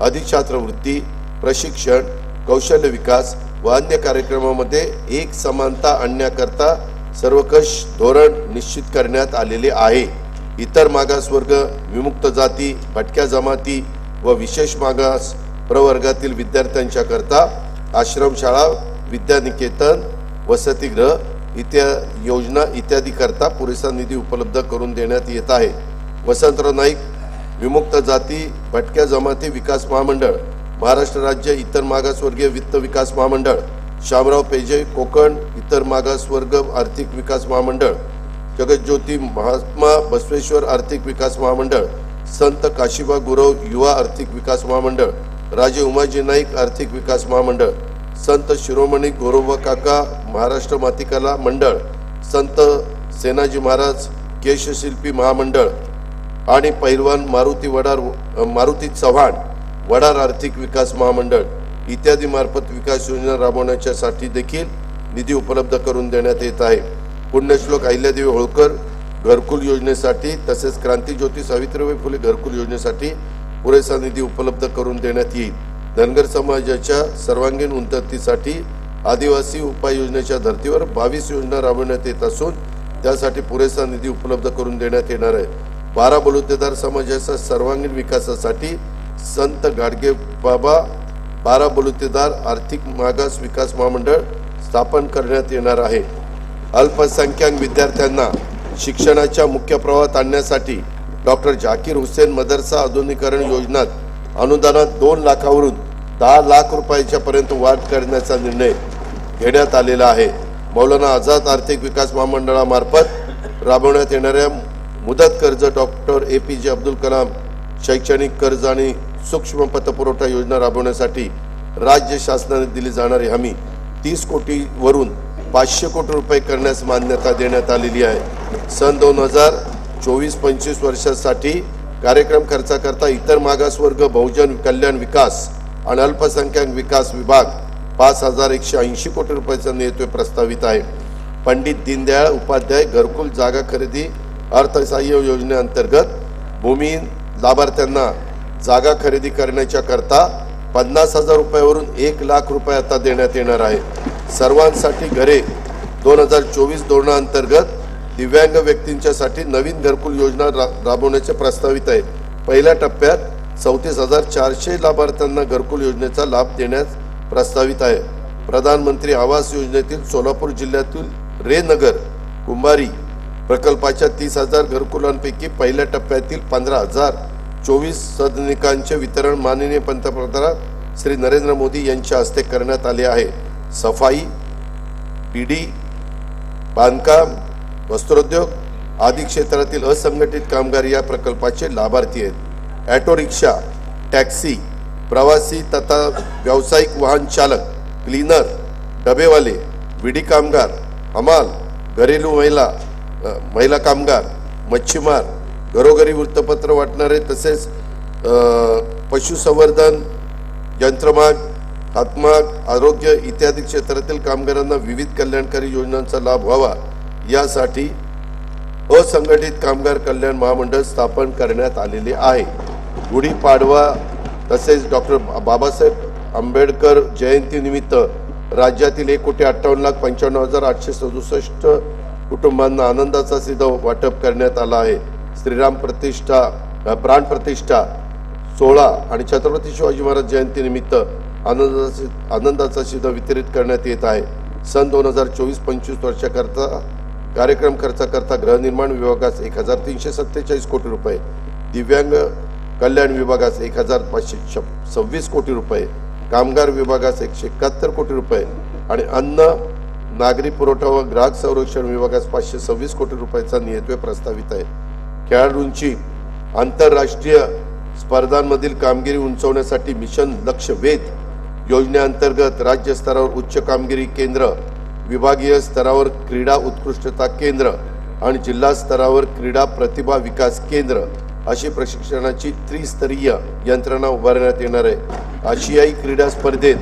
अधिछात्रवृत्ती, प्रशिक्षण, कौशल्य विकास व अन्य कार्यक्रमामध्ये एक समानता आणण्याकरता सर्वकष धोरण निश्चित करण्यात आलेले आहे। इतर मागासवर्ग, विमुक्त जाती, भटक्या जमाती व विशेष मागास प्रवर्गातील विद्यार्थ्यांच्या करता आश्रमशाळा, विद्यानिकेतन, वसतिगृह योजना इत्यादी करता पुरेसा निधी उपलब्ध करून देण्यात येत आहे। वसंतराव नाईक विमुक्त जाती भटक्या जमाती विकास महामंडळ, महाराष्ट्र राज्य इतर मागासवर्गीय वित्त विकास महामंडळ, शामराव पेजे कोकण इतर मागासवर्ग आर्थिक विकास महामंडळ, जगज्योती महात्मा बसवेश्वर आर्थिक विकास महामंडळ, संत काशीबा गुरव युवा आर्थिक विकास महामंडळ, राजे उमाजी नाईक आर्थिक विकास महामंडळ, संत शिरोमणी गोरोबा काका महाराष्ट्र मातीकला मंडळ, संत सेनाजी महाराज केशशिल्पी महामंडळ आणि पैलवान मारुती चव्हाण वडार आर्थिक विकास महामंडळ इत्यादी मार्फत विकास योजना राबवण्यासाठी देखील निधी उपलब्ध करून देण्यात येत आहे। पुण्यश्लोक अहिल्यादेवी होळकर घरकुल योजनेसाठी तसेच क्रांतिज्योती सावित्रीबाई फुले घरकुल योजनेसाठी पुरेसा निधी उपलब्ध करून देण्यात येईल। धनगर समाजाच्या सर्वांगीण उन्नतीसाठी आदिवासी उपाययोजनेच्या धर्तीवर 22 योजना राबवण्यात येत असून त्यासाठी पुरेसा निधी उपलब्ध करून देण्यात येणार आहे। बारा बलुतेदार समाजाच्या सर्वांगीण विकासासाठी संत गाडगे बाबा बारा बलुतेदार आर्थिक मागास विकास महामंडळ स्थापन करण्यात येणार आहे। अल्पसंख्याक विद्यार्थ्यांना शिक्षणाच्या मुख्य प्रवाहात आणण्यासाठी डॉक्टर झाकीर हुसेन मदरसा आधुनिकीकरण योजनेत अनुदानात 2 लाखावरून 10 लाख रुपयाच्या पर्यंत वाढ करण्याचा निर्णय घेण्यात आलेला आहे। मौलाना आझाद आर्थिक विकास महामंडळामार्फत राबवण्यात येणाऱ्या मुदत कर्ज, डॉक्टर APJ अब्दुल कलाम शैक्षणिक कर्ज आणि सूक्ष्म पतपुरवठा योजना राबवण्यासाठी राज्य शासनाने दिली जाणारी हमी 30 कोटी वरून 500 कोटी रुपये करण्यास मान्यता देण्यात आलेली आहे। सन 2024-25 वर्षासाठी कार्यक्रम खर्चाकरता इतर मागासवर्ग, बहुजन कल्याण विकास आणि अल्पसंख्याक विकास विभाग 5180 कोटी रुपयाचा निधी प्रस्तावित आहे। पंडित दीनदयाळ उपाध्याय घरकुल जागा खरेदी अर्थसहाय्य योजनेअंतर्गत भूमिहीन लाभार्थ्यांना जागा खरेदी करण्याच्या करता 50,000 रुपयावरून 1 लाख रुपये आता देण्यात येणार आहे। सर्वांसाठी घरे 2024 धोरणाअंतर्गत दिव्यांग व्यक्तींच्यासाठी नवीन घरकुल योजना राबवण्याचे प्रस्तावित आहे। पहिल्या टप्प्यात 34,400 लाभार्थ्यांना घरकुल योजनेचा लाभ देण्यास प्रस्तावित आहे। प्रधानमंत्री आवास योजनेतील सोलापूर जिल्ह्यातील रेनगर कुंभारी प्रकल्पाच्या 30,000 घरकुलांपैकी पहिल्या टप्प्यातील 15,024 सदनिकांचे वितरण माननीय पंतप्रधान श्री नरेंद्र मोदी यांच्या हस्ते करण्यात आले आहे। सफाई, PD, बांधकाम, वस्त्रोद्योग आदी क्षेत्रातील असंघटित कामगार या प्रकल्पाचे लाभार्थी आहेत। ऑटो रिक्षा, टॅक्सी, प्रवासी तथा व्यावसायिक वाहन चालक, क्लीनर, डबेवाले, विडी कामगार, हमाल, घरेलू महिला कामगार, मच्छीमार, घरोघरी वृत्तपत्र वाटणारे तसेच पशुसंवर्धन, यंत्रमाग, हातमाग, आरोग्य इत्यादी क्षेत्रातील कामगारांना विविध कल्याणकारी योजनांचा लाभ व्हावा यासाठी असंघटित कामगार कल्याण महामंडळ स्थापन करण्यात आलेले आहे। गुढीपाडवा तसेच डॉक्टर बाबासाहेब आंबेडकर जयंती निमित्त राज्यातील 1,58,95,867 कुटुंबांना आनंदाचा सिधा वाटप करण्यात आला आहे। श्रीराम प्रतिष्ठा प्राण प्रतिष्ठा सोहळा आणि छत्रपती शिवाजी महाराज जयंती निमित्त आनंदाचा सिधा वितरित करण्यात येत आहे। सन 2024-25 वर्षाकरता कार्यक्रम खर्चाकरता गृहनिर्माण विभागास 1,347 कोटी रुपये, दिव्यांग कल्याण विभागास 1,526 कोटी रुपये, कामगार विभागास 171 कोटी रुपये आणि अन्न नागरी पुरवठा व ग्राहक संरक्षण विभागास 526 कोटी रुपयाचा निधी प्रस्तावित आहे। खेळाडूंची आंतरराष्ट्रीय स्पर्धांमधील कामगिरी उंचावण्यासाठी मिशन लक्ष्य वेध योजनेअंतर्गत राज्य स्तरावर उच्च कामगिरी केंद्र, विभागीय स्तरावर क्रीडा उत्कृष्टता केंद्र आणि जिल्हा स्तरावर क्रीडा प्रतिभा विकास केंद्र अशी प्रशिक्षणाची त्रिस्तरीय यंत्रणा उभारण्यात येणार आहे। आशियाई क्रीडा स्पर्धेत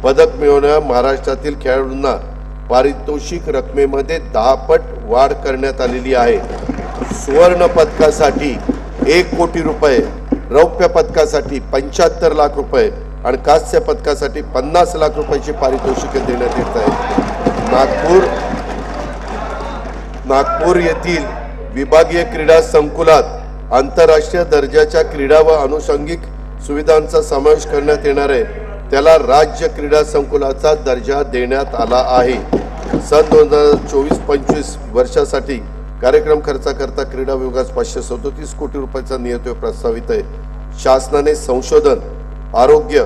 पदक मिळवणाऱ्या महाराष्ट्रातील खेळाडूंना पारितोषिक रकमेमध्ये 10 पट वाढ करण्यात आलेली आहे। सुवर्ण पदकासाठी 1 कोटी रुपये, रौप्य पदकासाठी 75 लाख रुपये आणि कांस्य पदकासाठी 50 लाख रुपयाची पारितोषिके देण्यात येत आहे। नागपूर येथील विभागीय क्रीडा संकुलात आंतरराष्ट्रीय दर्जाच्या क्रीडा व अनुषंगिक सुविधांचा समावेश करण्यात येणार आहे। त्याला राज्य क्रीडा संकुलाचा दर्जा देण्यात आला आहे। सन 2024-25 वर्षासाठी कार्यक्रम खर्चाकरता क्रीडा विभागास 537 कोटी रुपयाचा निधी प्रस्तावित आहे। शासनाने संशोधन, आरोग्य,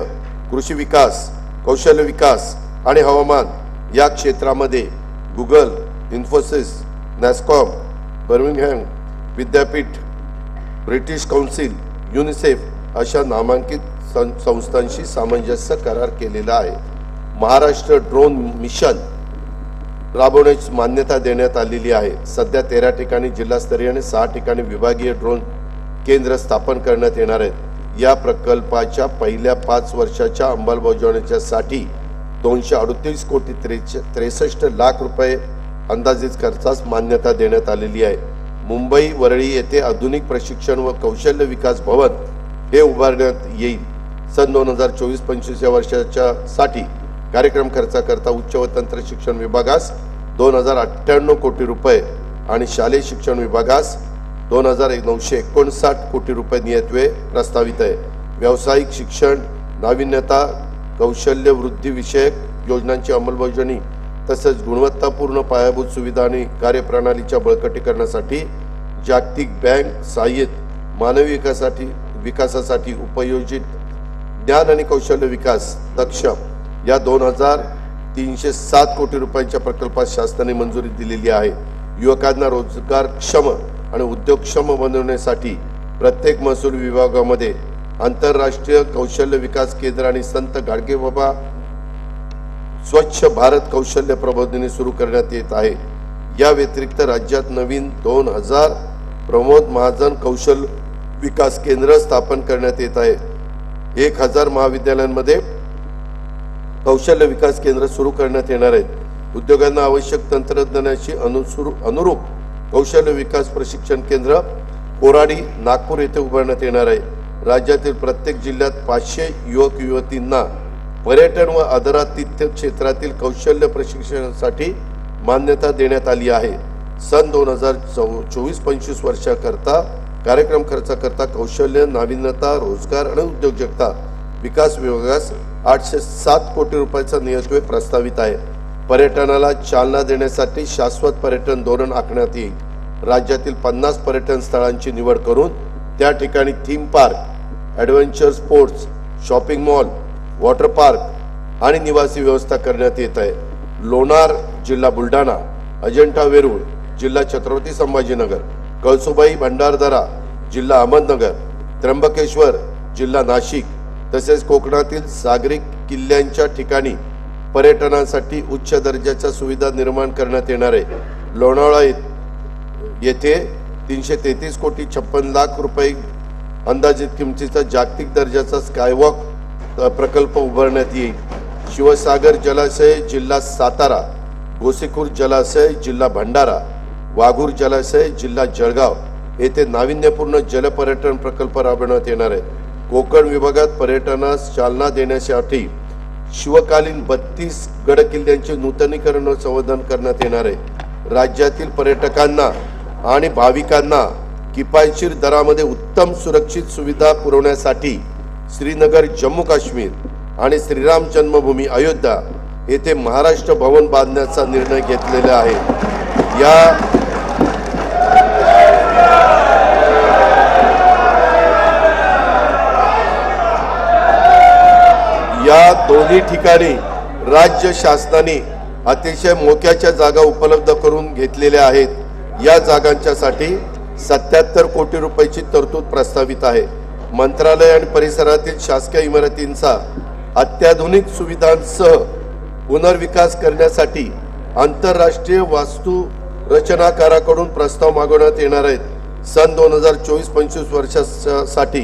कृषी विकास, कौशल्य विकास आणि हवामान या क्षेत्रामध्ये गुगल, इन्फोसिस, नॅस्कॉम, बर्मिंगहॅम विद्यापीठ, ब्रिटिश काउन्सिल, युनिसेफ अशा नामांकित संस्थांशी सामंजस्य करार केलेला आहे। महाराष्ट्र ड्रोन मिशन राबवण्याची मान्यता देण्यात आलेली आहे। सध्या 13 ठिकाणी जिल्हास्तरीय आणि 6 ठिकाणी विभागीय ड्रोन केंद्र स्थापन करण्यात येणार आहेत। या प्रकल्पाच्या पहिल्या 5 वर्षाच्या अंमलबजावणीसाठी 238 कोटी 63 लाख रुपये अंदाजित खर्चास मान्यता देण्यात आलेली आहे। मुंबई वरळी येथे आधुनिक प्रशिक्षण व कौशल्य विकास भवन हे उभारण्यात येईल। सन 2024-25 या वर्षाच्या साठी कार्यक्रम खर्चाकरता उच्च व तंत्र शिक्षण विभागास 2,098 कोटी रुपये आणि शालेय शिक्षण विभागास 2,959 कोटी रुपये नियतव्यय प्रस्तावित आहे। व्यावसायिक शिक्षण, नाविन्यता, कौशल्य वृद्धी विषयक योजनांची अंमलबजावणी तसेच गुणवत्तापूर्ण पायाभूत सुविधा आणि कार्यप्रणालीच्या बळकटीकरणासाठी जागतिक बँक सहाय्यित मानवी विकासासाठी उपयोजित ज्ञान आणि कौशल्य विकास दक्ष या 2,307 कोटी रुपयांच्या प्रकल्पास शासनाने मंजुरी दिलेली आहे। युवकांना रोजगारक्षम आणि उद्योगक्षम बनवण्यासाठी प्रत्येक महसूल विभागामध्ये आंतरराष्ट्रीय कौशल्य विकास केंद्र आणि संत गाडगेबाबा स्वच्छ भारत कौशल्य प्रबोधिनी सुरू करण्यात येत आहे। या व्यतिरिक्त राज्यात नवीन 2,000 प्रमोद महाजन कौशल्य विकास केंद्र स्थापन करण्यात येत आहे। 1,000 महाविद्यालयांमध्ये कौशल्य विकास केंद्र सुरू करण्यात येणार आहेत। उद्योगांना आवश्यक तंत्रज्ञानाशी अनुरूप कौशल्य विकास प्रशिक्षण केंद्र कोराडी नागपूर येथे उभारण्यात येणार आहे। राज्यातील प्रत्येक जिल्ह्यात 500 युवक युवतींना पर्यटन व आदरातिथ्य क्षेत्रातील कौशल्य प्रशिक्षणासाठी मान्यता देण्यात आली आहे। सन 2024-25 वर्षाकरता कार्यक्रम खर्चाकरता कौशल्य, नाविन्यता, रोजगार आणि उद्योजकता विकास विभागास 807 कोटी रुपयाचा नियतव्यय प्रस्तावित आहे। पर्यटनाला चालना देण्यासाठी शाश्वत पर्यटन धोरण आखण्यात येईल। राज्यातील 50 पर्यटन स्थळांची निवड करून त्या ठिकाणी theme park, adventure sports, shopping mall, water park आणि निवासी व्यवस्था करण्यात येत आहे। लोणार जिल्हा बुलढाणा, अजिंठा वेरूळ जिल्हा छत्रपती संभाजीनगर, कळसुबाई भंडारदरा जिल्हा अहमदनगर, त्र्यंबकेश्वर जिल्हा नाशिक तसेच कोकणातील सागरी किल्ल्यांच्या ठिकाणी पर्यटनासाठी उच्च दर्जाच्या सुविधा निर्माण करण्यात येणार आहे। लोणावळा येथे 333 कोटी 56 लाख रुपये अंदाजित किमतीचा जागतिक दर्जाचा स्कायवॉक प्रकल्प उभारण्यात येईल। शिवसागर जलाशय जिल्हा सातारा, गोसीखुर जलाशय जिल्हा भंडारा, वाघूर जलाशय जिल्हा जळगाव येथे नाविन्यपूर्ण जलपर्यटन प्रकल्प राबवण्यात येणार आहे। कोकण विभागात पर्यटनास चालना देण्यासाठी शिवकालीन 32 गडकिल्ल्यांचे नूतनीकरण व संवर्धन करण्यात येणार आहे। राज्यातील पर्यटकांना आणि भाविकांना किफायतशीर दरामध्ये उत्तम सुरक्षित सुविधा पुरवण्यासाठी श्रीनगर जम्मू काश्मीर आणि श्रीराम जन्मभूमी अयोध्या येथे महाराष्ट्र भवन बांधण्याचा निर्णय घेतलेला आहे। या दोन्ही ठिकाणी राज्य शासनाने अतिशय मोक्याच्या जागा उपलब्ध करून घेतलेल्या आहेत। या जागांच्यासाठी 77 कोटी रुपयाची तरतूद प्रस्तावित आहे। मंत्रालय आणि परिसरातील शासकीय इमारतींचा अत्याधुनिक सुविधांसह पुनर्विकास करण्यासाठी आंतरराष्ट्रीय वास्तू रचनाकाराकडून प्रस्ताव मागवण्यात येणार आहेत। सन 2024-25 वर्षासाठी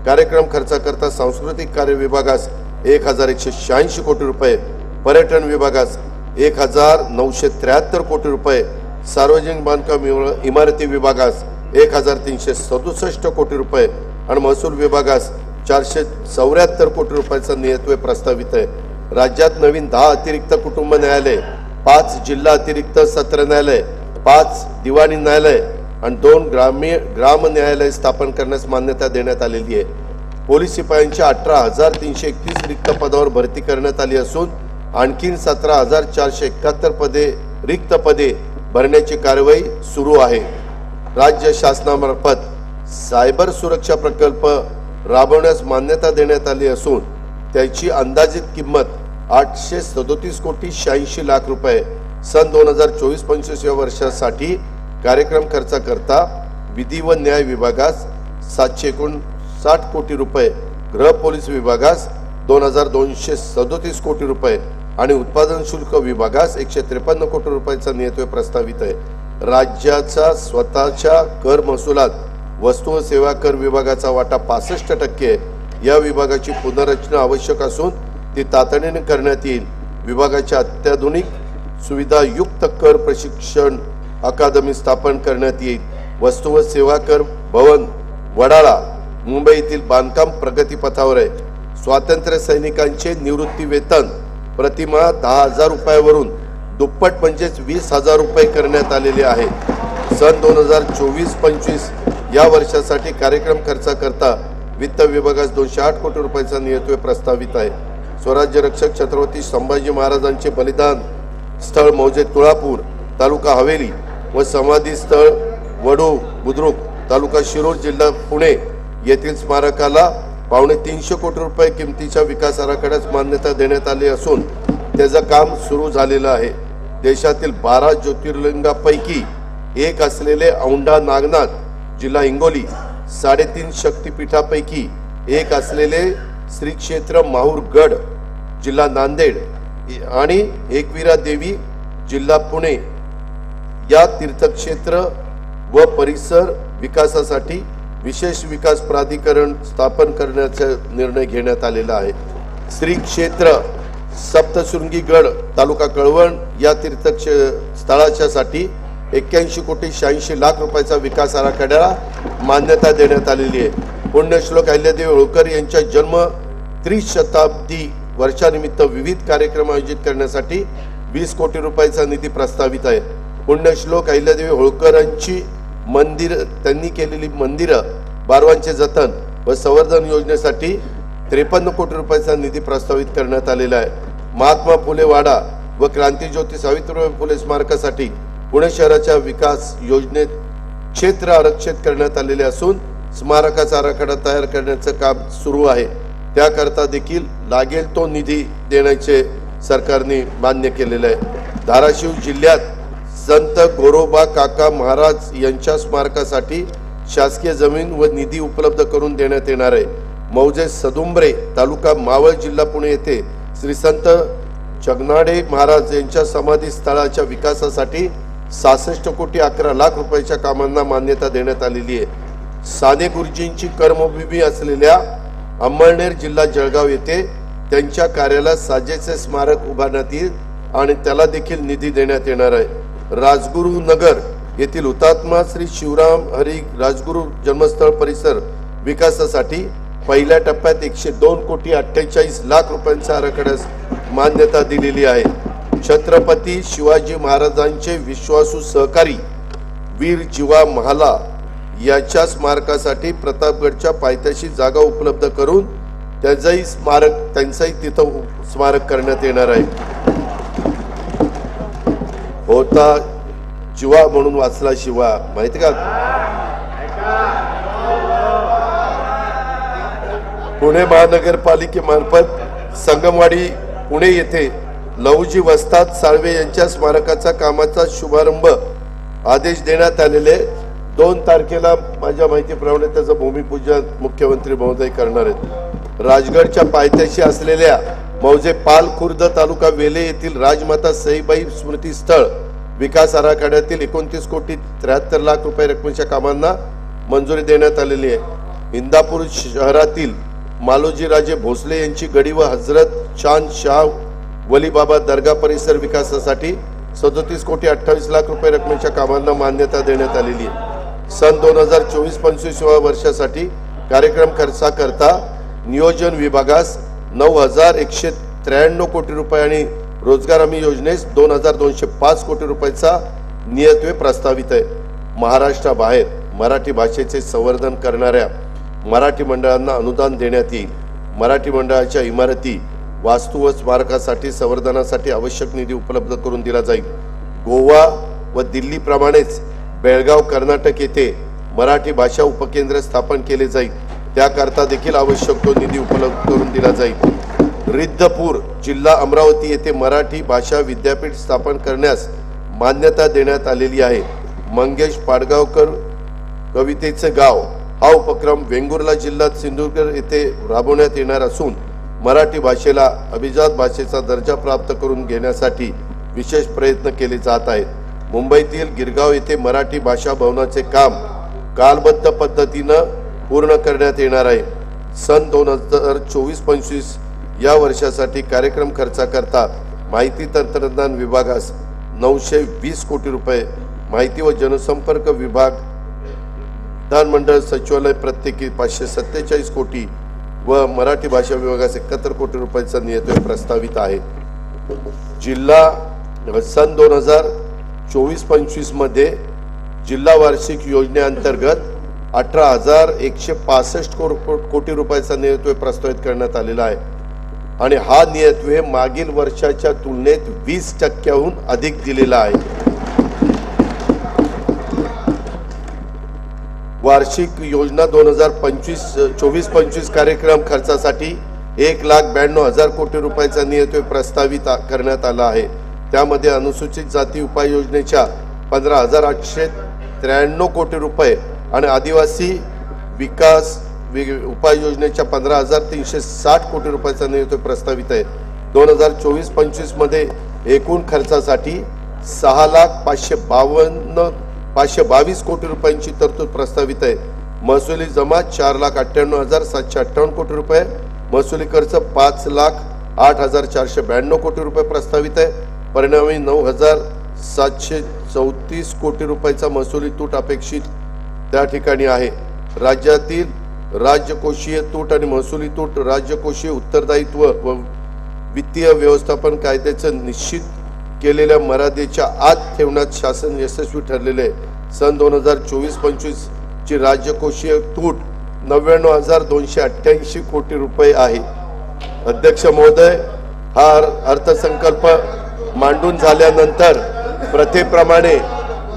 कार्यक्रम खर्चाकरता सांस्कृतिक कार्य विभागास 1,186 कोटी रुपये, पर्यटन विभागास 1,973 कोटी रुपये, सार्वजनिक बांधकाम इमारती विभागास 1,367 कोटी रुपये आणि महसूल विभागास 474 कोटी रुपयाचा नियतव्यय प्रस्तावित आहे। राज्यात नवीन 10 अतिरिक्त कुटुंब न्यायालय, 5 जिल्हा अतिरिक्त सत्र न्यायालय, 5 दिवाणी न्यायालय आणि 2 ग्राम न्यायालय स्थापन करण्यास मान्यता देण्यात आलेली आहे। पोलीस शिपायांच्या 18,331 रिक्त पदावर भरती करण्यात आली असून आणखीन 17,471 रिक्त पदे भरण्याची कार्यवाही सुरू आहे। राज्य शासनामार्फत सायबर सुरक्षा प्रकल्प राबवण्यास मान्यता देण्यात आली असून त्याची अंदाजित किंमत 837 कोटी 86 लाख रुपये। सन 2024-25 या वर्षासाठी कार्यक्रम खर्चाकरता विधी व न्याय विभागास 759 कोटी रुपये, गृह पोलीस विभागास 2,237 कोटी रुपये आणि उत्पादन शुल्क विभागास 153 कोटी रुपयाचा नियतव्यय प्रस्तावित आहे। राज्याचा स्वतःच्या कर महसुलात वस्तू व सेवा कर विभागाचा वाटा 65%। या विभागाची पुनर्रचना आवश्यक असून ती तातडीने करण्यात येईल। विभागाच्या अत्याधुनिक सुविधायुक्त कर प्रशिक्षण अकादमी स्थापन करण्यात येईल। वस्तू व सेवा कर भवन वडाळा मुंबई येथील बांधकाम प्रगतीपथावर आहे। स्वातंत्र्य सैनिकांचे निवृत्ती वेतन प्रतिमाह 10,000 रुपयावरून दुप्पट म्हणजेच 20,000 रुपये करण्यात आलेले आहे। सन 2024-25 या वर्षासाठी कार्यक्रम खर्चाकरता वित्त विभागास 208 कोटी रुपयाचा नियतव्यय प्रस्तावित आहे। स्वराज्य रक्षक छत्रपती संभाजी महाराजांचे बलिदान स्थळ मौजे तुळापूर तालुका हवेली व समाधी स्थळ वडू बुद्रुक तालुका शिरूर जिल्हा पुणे येथील स्मारकाला 250 कोटी रुपये किमतीच्या विकास आराखड्यास मान्यता देण्यात आली असून त्याचं काम सुरू झालेलं आहे। देशातील 12 ज्योतिर्लिंगापैकी एक असलेले औंढा नागनाथ जिल्हा हिंगोली, 3.5 शक्तिपीठापैकी एक असलेले श्री क्षेत्र माहूरगड जिल्हा नांदेड आणि एकविरा देवी जिल्हा पुणे या तीर्थक्षेत्र व परिसर विकासासाठी विशेष विकास प्राधिकरण स्थापन करण्याचा निर्णय घेण्यात आलेला आहे। श्री क्षेत्र सप्तशृंगी गड तालुका कळवण या तीर्थस्थळाच्यासाठी 81 कोटी 86 लाख रुपयाचा विकास आराखड्याला मान्यता देण्यात आलेली आहे। पुण्यश्लोक अहिल्यादेवी होळकर यांच्या जन्म त्रिशताब्दी वर्षानिमित्त विविध कार्यक्रम आयोजित करण्यासाठी 20 कोटी रुपयाचा निधी प्रस्तावित आहे। पुण्यश्लोक अहिल्यादेवी होळकरांची त्यांनी केलेली मंदिरं बारवांचे जतन व संवर्धन योजनेसाठी 53 कोटी रुपयाचा निधी प्रस्तावित करण्यात आलेला आहे। महात्मा फुले वाडा व क्रांतीज्योती सावित्रीबाई फुले स्मारकासाठी पुणे शहराच्या विकास योजनेत क्षेत्र आरक्षित करण्यात आलेले असून स्मारकाचा आराखडा तयार करण्याचं काम सुरू आहे। त्याकरता देखील लागेल तो निधी देण्याचे सरकारने मान्य केलेले आहे। धाराशिव जिल्ह्यात संत गोरोबा काका महाराज यांच्या स्मारकासाठी शासकीय जमीन व निधी उपलब्ध करून देण्यात येणार आहे। मौजे सदुंबरे तालुका मावळ जिल्हा पुणे येथे श्री संत जगनाडे महाराज यांच्या समाधी स्थळाच्या विकासासाठी 66 कोटी 11 लाख रुपयाच्या कामांना मान्यता देण्यात आलेली आहे। साने गुरुजींची कर्मभूमी असलेल्या अंमळनेर जिल्हा जळगाव येथे त्यांच्या कार्याला साजेचे स्मारक उभारण्यात येईल आणि त्याला देखील निधी देण्यात येणार आहे। राजगुरू नगर येथील हुतात्मा श्री शिवराम हरी राजगुरू जन्मस्थळ परिसर विकासासाठी पहिल्या टप्प्यात 102 कोटी 48 लाख रुपयांच्या आराखड्यास मान्यता दिलेली आहे। छत्रपती शिवाजी महाराजांचे विश्वासू सहकारी वीर जीवा महाला याच्या स्मारकासाठी प्रतापगडच्या पायथ्याशी जागा उपलब्ध करून त्यांचाही तिथं स्मारक करण्यात येणार आहे। होता जीवा म्हणून वाचला शिवा, माहिती का? पुणे महानगरपालिकेमार्फत संगमवाडी पुणे येथे लहुजी वस्ताद साळवे यांच्या स्मारकाचा कामाचा शुभारंभ आदेश देण्यात आलेले 2 तारखेला माझ्या माहितीप्रमाणे त्याचं भूमिपूजन मुख्यमंत्री महोदय करणार आहेत। राजगडच्या पायथ्याशी असलेल्या मौजे पाल खुर्द तालुका वेले येथील राजमाता सईबाई स्मृती स्थळ विकास आराखड्यातील 29 कोटी 73 लाख रुपये रकमेच्या कामांना मंजुरी देण्यात आलेली आहे। इंदापूर शहरातील मालोजीराजे भोसले यांची गडी व हजरत चांद शाह वली बाबा दर्गा परिसर विकासासाठी 37 कोटी 28 लाख रुपये रकमेच्या कामांना मान्यता देण्यात आलेली आहे। सन 2024-25 वर्षासाठी कार्यक्रम खर्चाकरता नियोजन विभागास 9,193 कोटी रुपये आणि रोजगार हमी योजनेस 2,205 कोटी रुपयाचा नियतव्यय प्रस्तावित आहे। महाराष्ट्राबाहेर मराठी भाषेचे संवर्धन करणाऱ्या मराठी मंडळांना अनुदान देण्यात येईल। मराठी मंडळाच्या इमारती वास्तू व स्मारकासाठी संवर्धनासाठी आवश्यक निधी उपलब्ध करून दिला जाईल। गोवा व दिल्लीप्रमाणेच बेळगाव कर्नाटक येथे मराठी भाषा उपकेंद्र स्थापन केले जाईल, त्याकरता देखील आवश्यक तो निधी उपलब्ध करून दिला जाईल। रिद्धपूर जिल्हा अमरावती येथे मराठी भाषा विद्यापीठ स्थापन करण्यास मान्यता देण्यात आलेली आहे। मंगेश पाडगावकर कवितेचे गाव हा उपक्रम वेंगुर्ला जिल्ह्यात सिंधुदुर्ग येथे राबवण्यात येणार असून मराठी भाषेला अभिजात भाषेचा दर्जा प्राप्त करून घेण्यासाठी विशेष प्रयत्न केले जात आहेत। मुंबईतील गिरगाव येथे मराठी भाषा भवनाचे काम कालबद्ध पद्धतीने पूर्ण करण्यात येणार आहे। सन 2024-25 या वर्षासाठी कार्यक्रम खर्चाकरता माहिती तंत्रज्ञान विभागास 920 कोटी रुपये, माहिती व जनसंपर्क विभाग विधानमंडळ सचिवालय प्रत्येकी 547 कोटी व मराठी भाषा विभागास 71 कोटी रुपयाचा नियतव्यय प्रस्तावित आहे। जिल्हा सन 2024-25 मध्ये जिल्हा वार्षिक योजनेअंतर्गत 18,165 कोटी रुपयाचा नियतव्यय प्रस्तावित करण्यात आलेला आहे आणि हा नियतव्यय मागील वर्षाच्या तुलनेत 20% अधिक दिलेला आहे। वार्षिक योजना 2024-25 कार्यक्रम खर्चासाठी 1,92,000 कोटी रुपयाचा नियतव्यय प्रस्तावित करण्यात आला आहे। त्यामध्ये अनुसूचित जाती उपाययोजनेच्या 15,893 कोटी रुपये आणि आदिवासी विकास उपाययोजनेच्या 15,360 कोटी रुपयाचा नियतव्यय प्रस्तावित आहे। 2024-25 मध्ये एकूण खर्चासाठी 6,522 कोटी रुपयांची तरतूद प्रस्तावित आहे। महसुली जमा 4,98,758 कोटी रुपये, महसुली खर्च 5,08,492 कोटी रुपये प्रस्तावित आहे। परिणामी 9,734 कोटी रुपयाचा महसुली तूट अपेक्षित त्या ठिकाणी आहे। राज्यातील राज्यकोषीय तूट आणि महसुली तूट राज्यकोषीय उत्तरदायित्व व वित्तीय व्यवस्थापन कायद्याचे निश्चित केलेल्या मर्यादेच्या आत ठेवण्यात शासन यशस्वी ठरलेले। सन 2024-25 ची राज्यकोषीय तूट 99,288 कोटी रुपये आहे। अध्यक्ष महोदय, हा अर्थसंकल्प मांडून झाल्यानंतर प्रथेप्रमाणे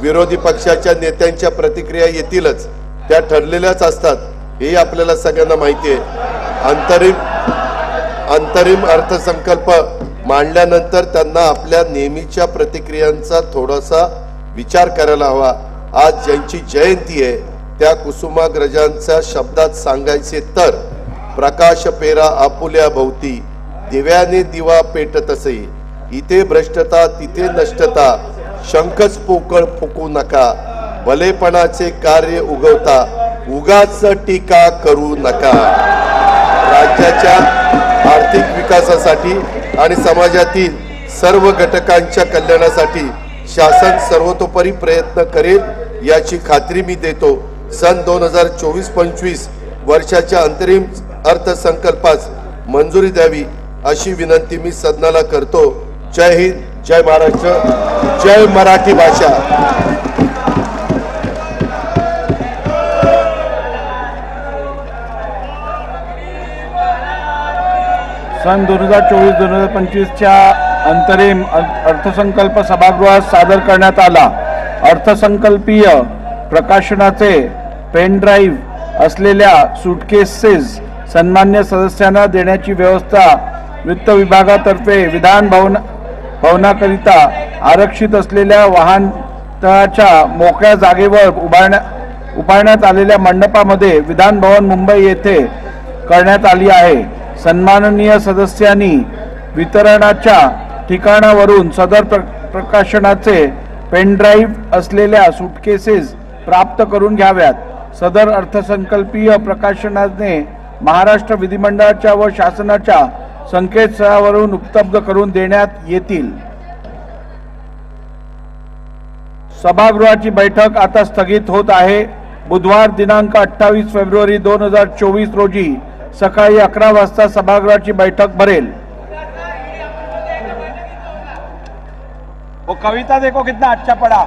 विरोधी पक्षाच्या नेत्यांच्या प्रतिक्रिया येतीलच, त्या ठरलेल्याच असतात, हे आपल्याला सगळ्यांना माहिती आहे। अंतरिम अर्थसंकल्प मांडल्यानंतर त्यांना आपल्या नेहमीच्या प्रतिक्रियांचा थोडासा विचार करायला हवा। आज ज्यांची जयंती आहे त्या कुसुमाग्रजांच्या शब्दात सांगायचे तर, प्रकाश पेरा आपुल्या भोवती, दिव्याने दिवा पेटतसे, इथे भ्रष्टता तिथे नष्टता, शंखच पोकळ फुकू नका, भलेपणाचे कार्य उगवता, उगाच टीका करू नका। राज्याच्या आर्थिक विकासासाठी आणि समाजातील सर्व घटकांच्या कल्याणासाठी शासन सर्वतोपरी प्रयत्न करेल याची खात्री मी देतो। सन 2024-25 वर्षाच्या अंतरिम अर्थसंकल्पास मंजुरी द्यावी अशी विनंती मी सदनाला करतो। जय हिंद, जय महाराष्ट्र, जय मराठी भाषा। सन 2024-2025च्या अंतरिम अर्थसंकल्प सभागृहात सादर करण्यात आला। अर्थसंकल्पीय प्रकाशनाचे पेन ड्राईव्ह असलेल्या सूटकेसेस सन्मान्य सदस्यांना देण्याची व्यवस्था वित्त विभागातर्फे विधान भवनाकरिता आरक्षित असलेल्या वाहनतळाच्या मोकळ्या जागेवर उभारण्यात आलेल्या मंडपामध्ये विधान भवन मुंबई येथे करण्यात आली आहे। सन्माननीय सदस्यांनी वितरणाच्या ठिकाणावरून सदर प्रकाशनाचे पेनड्राईव्ह असलेल्या सूटकेसेस प्राप्त करून घ्याव्यात। सदर अर्थसंकल्पीय प्रकाशनाने महाराष्ट्र विधिमंडळाच्या व शासनाच्या संकेतस्थळावरून उपलब्ध करून देण्यात येतील। सभागृहाची बैठक आता स्थगित होत आहे। बुधवार दिनांक 28 फेब्रुवारी 2024 रोजी सकाळी 11 वाजता सभागृहाची बैठक भरेल। वो कविता देखो कितना अच्छा पढ़ा।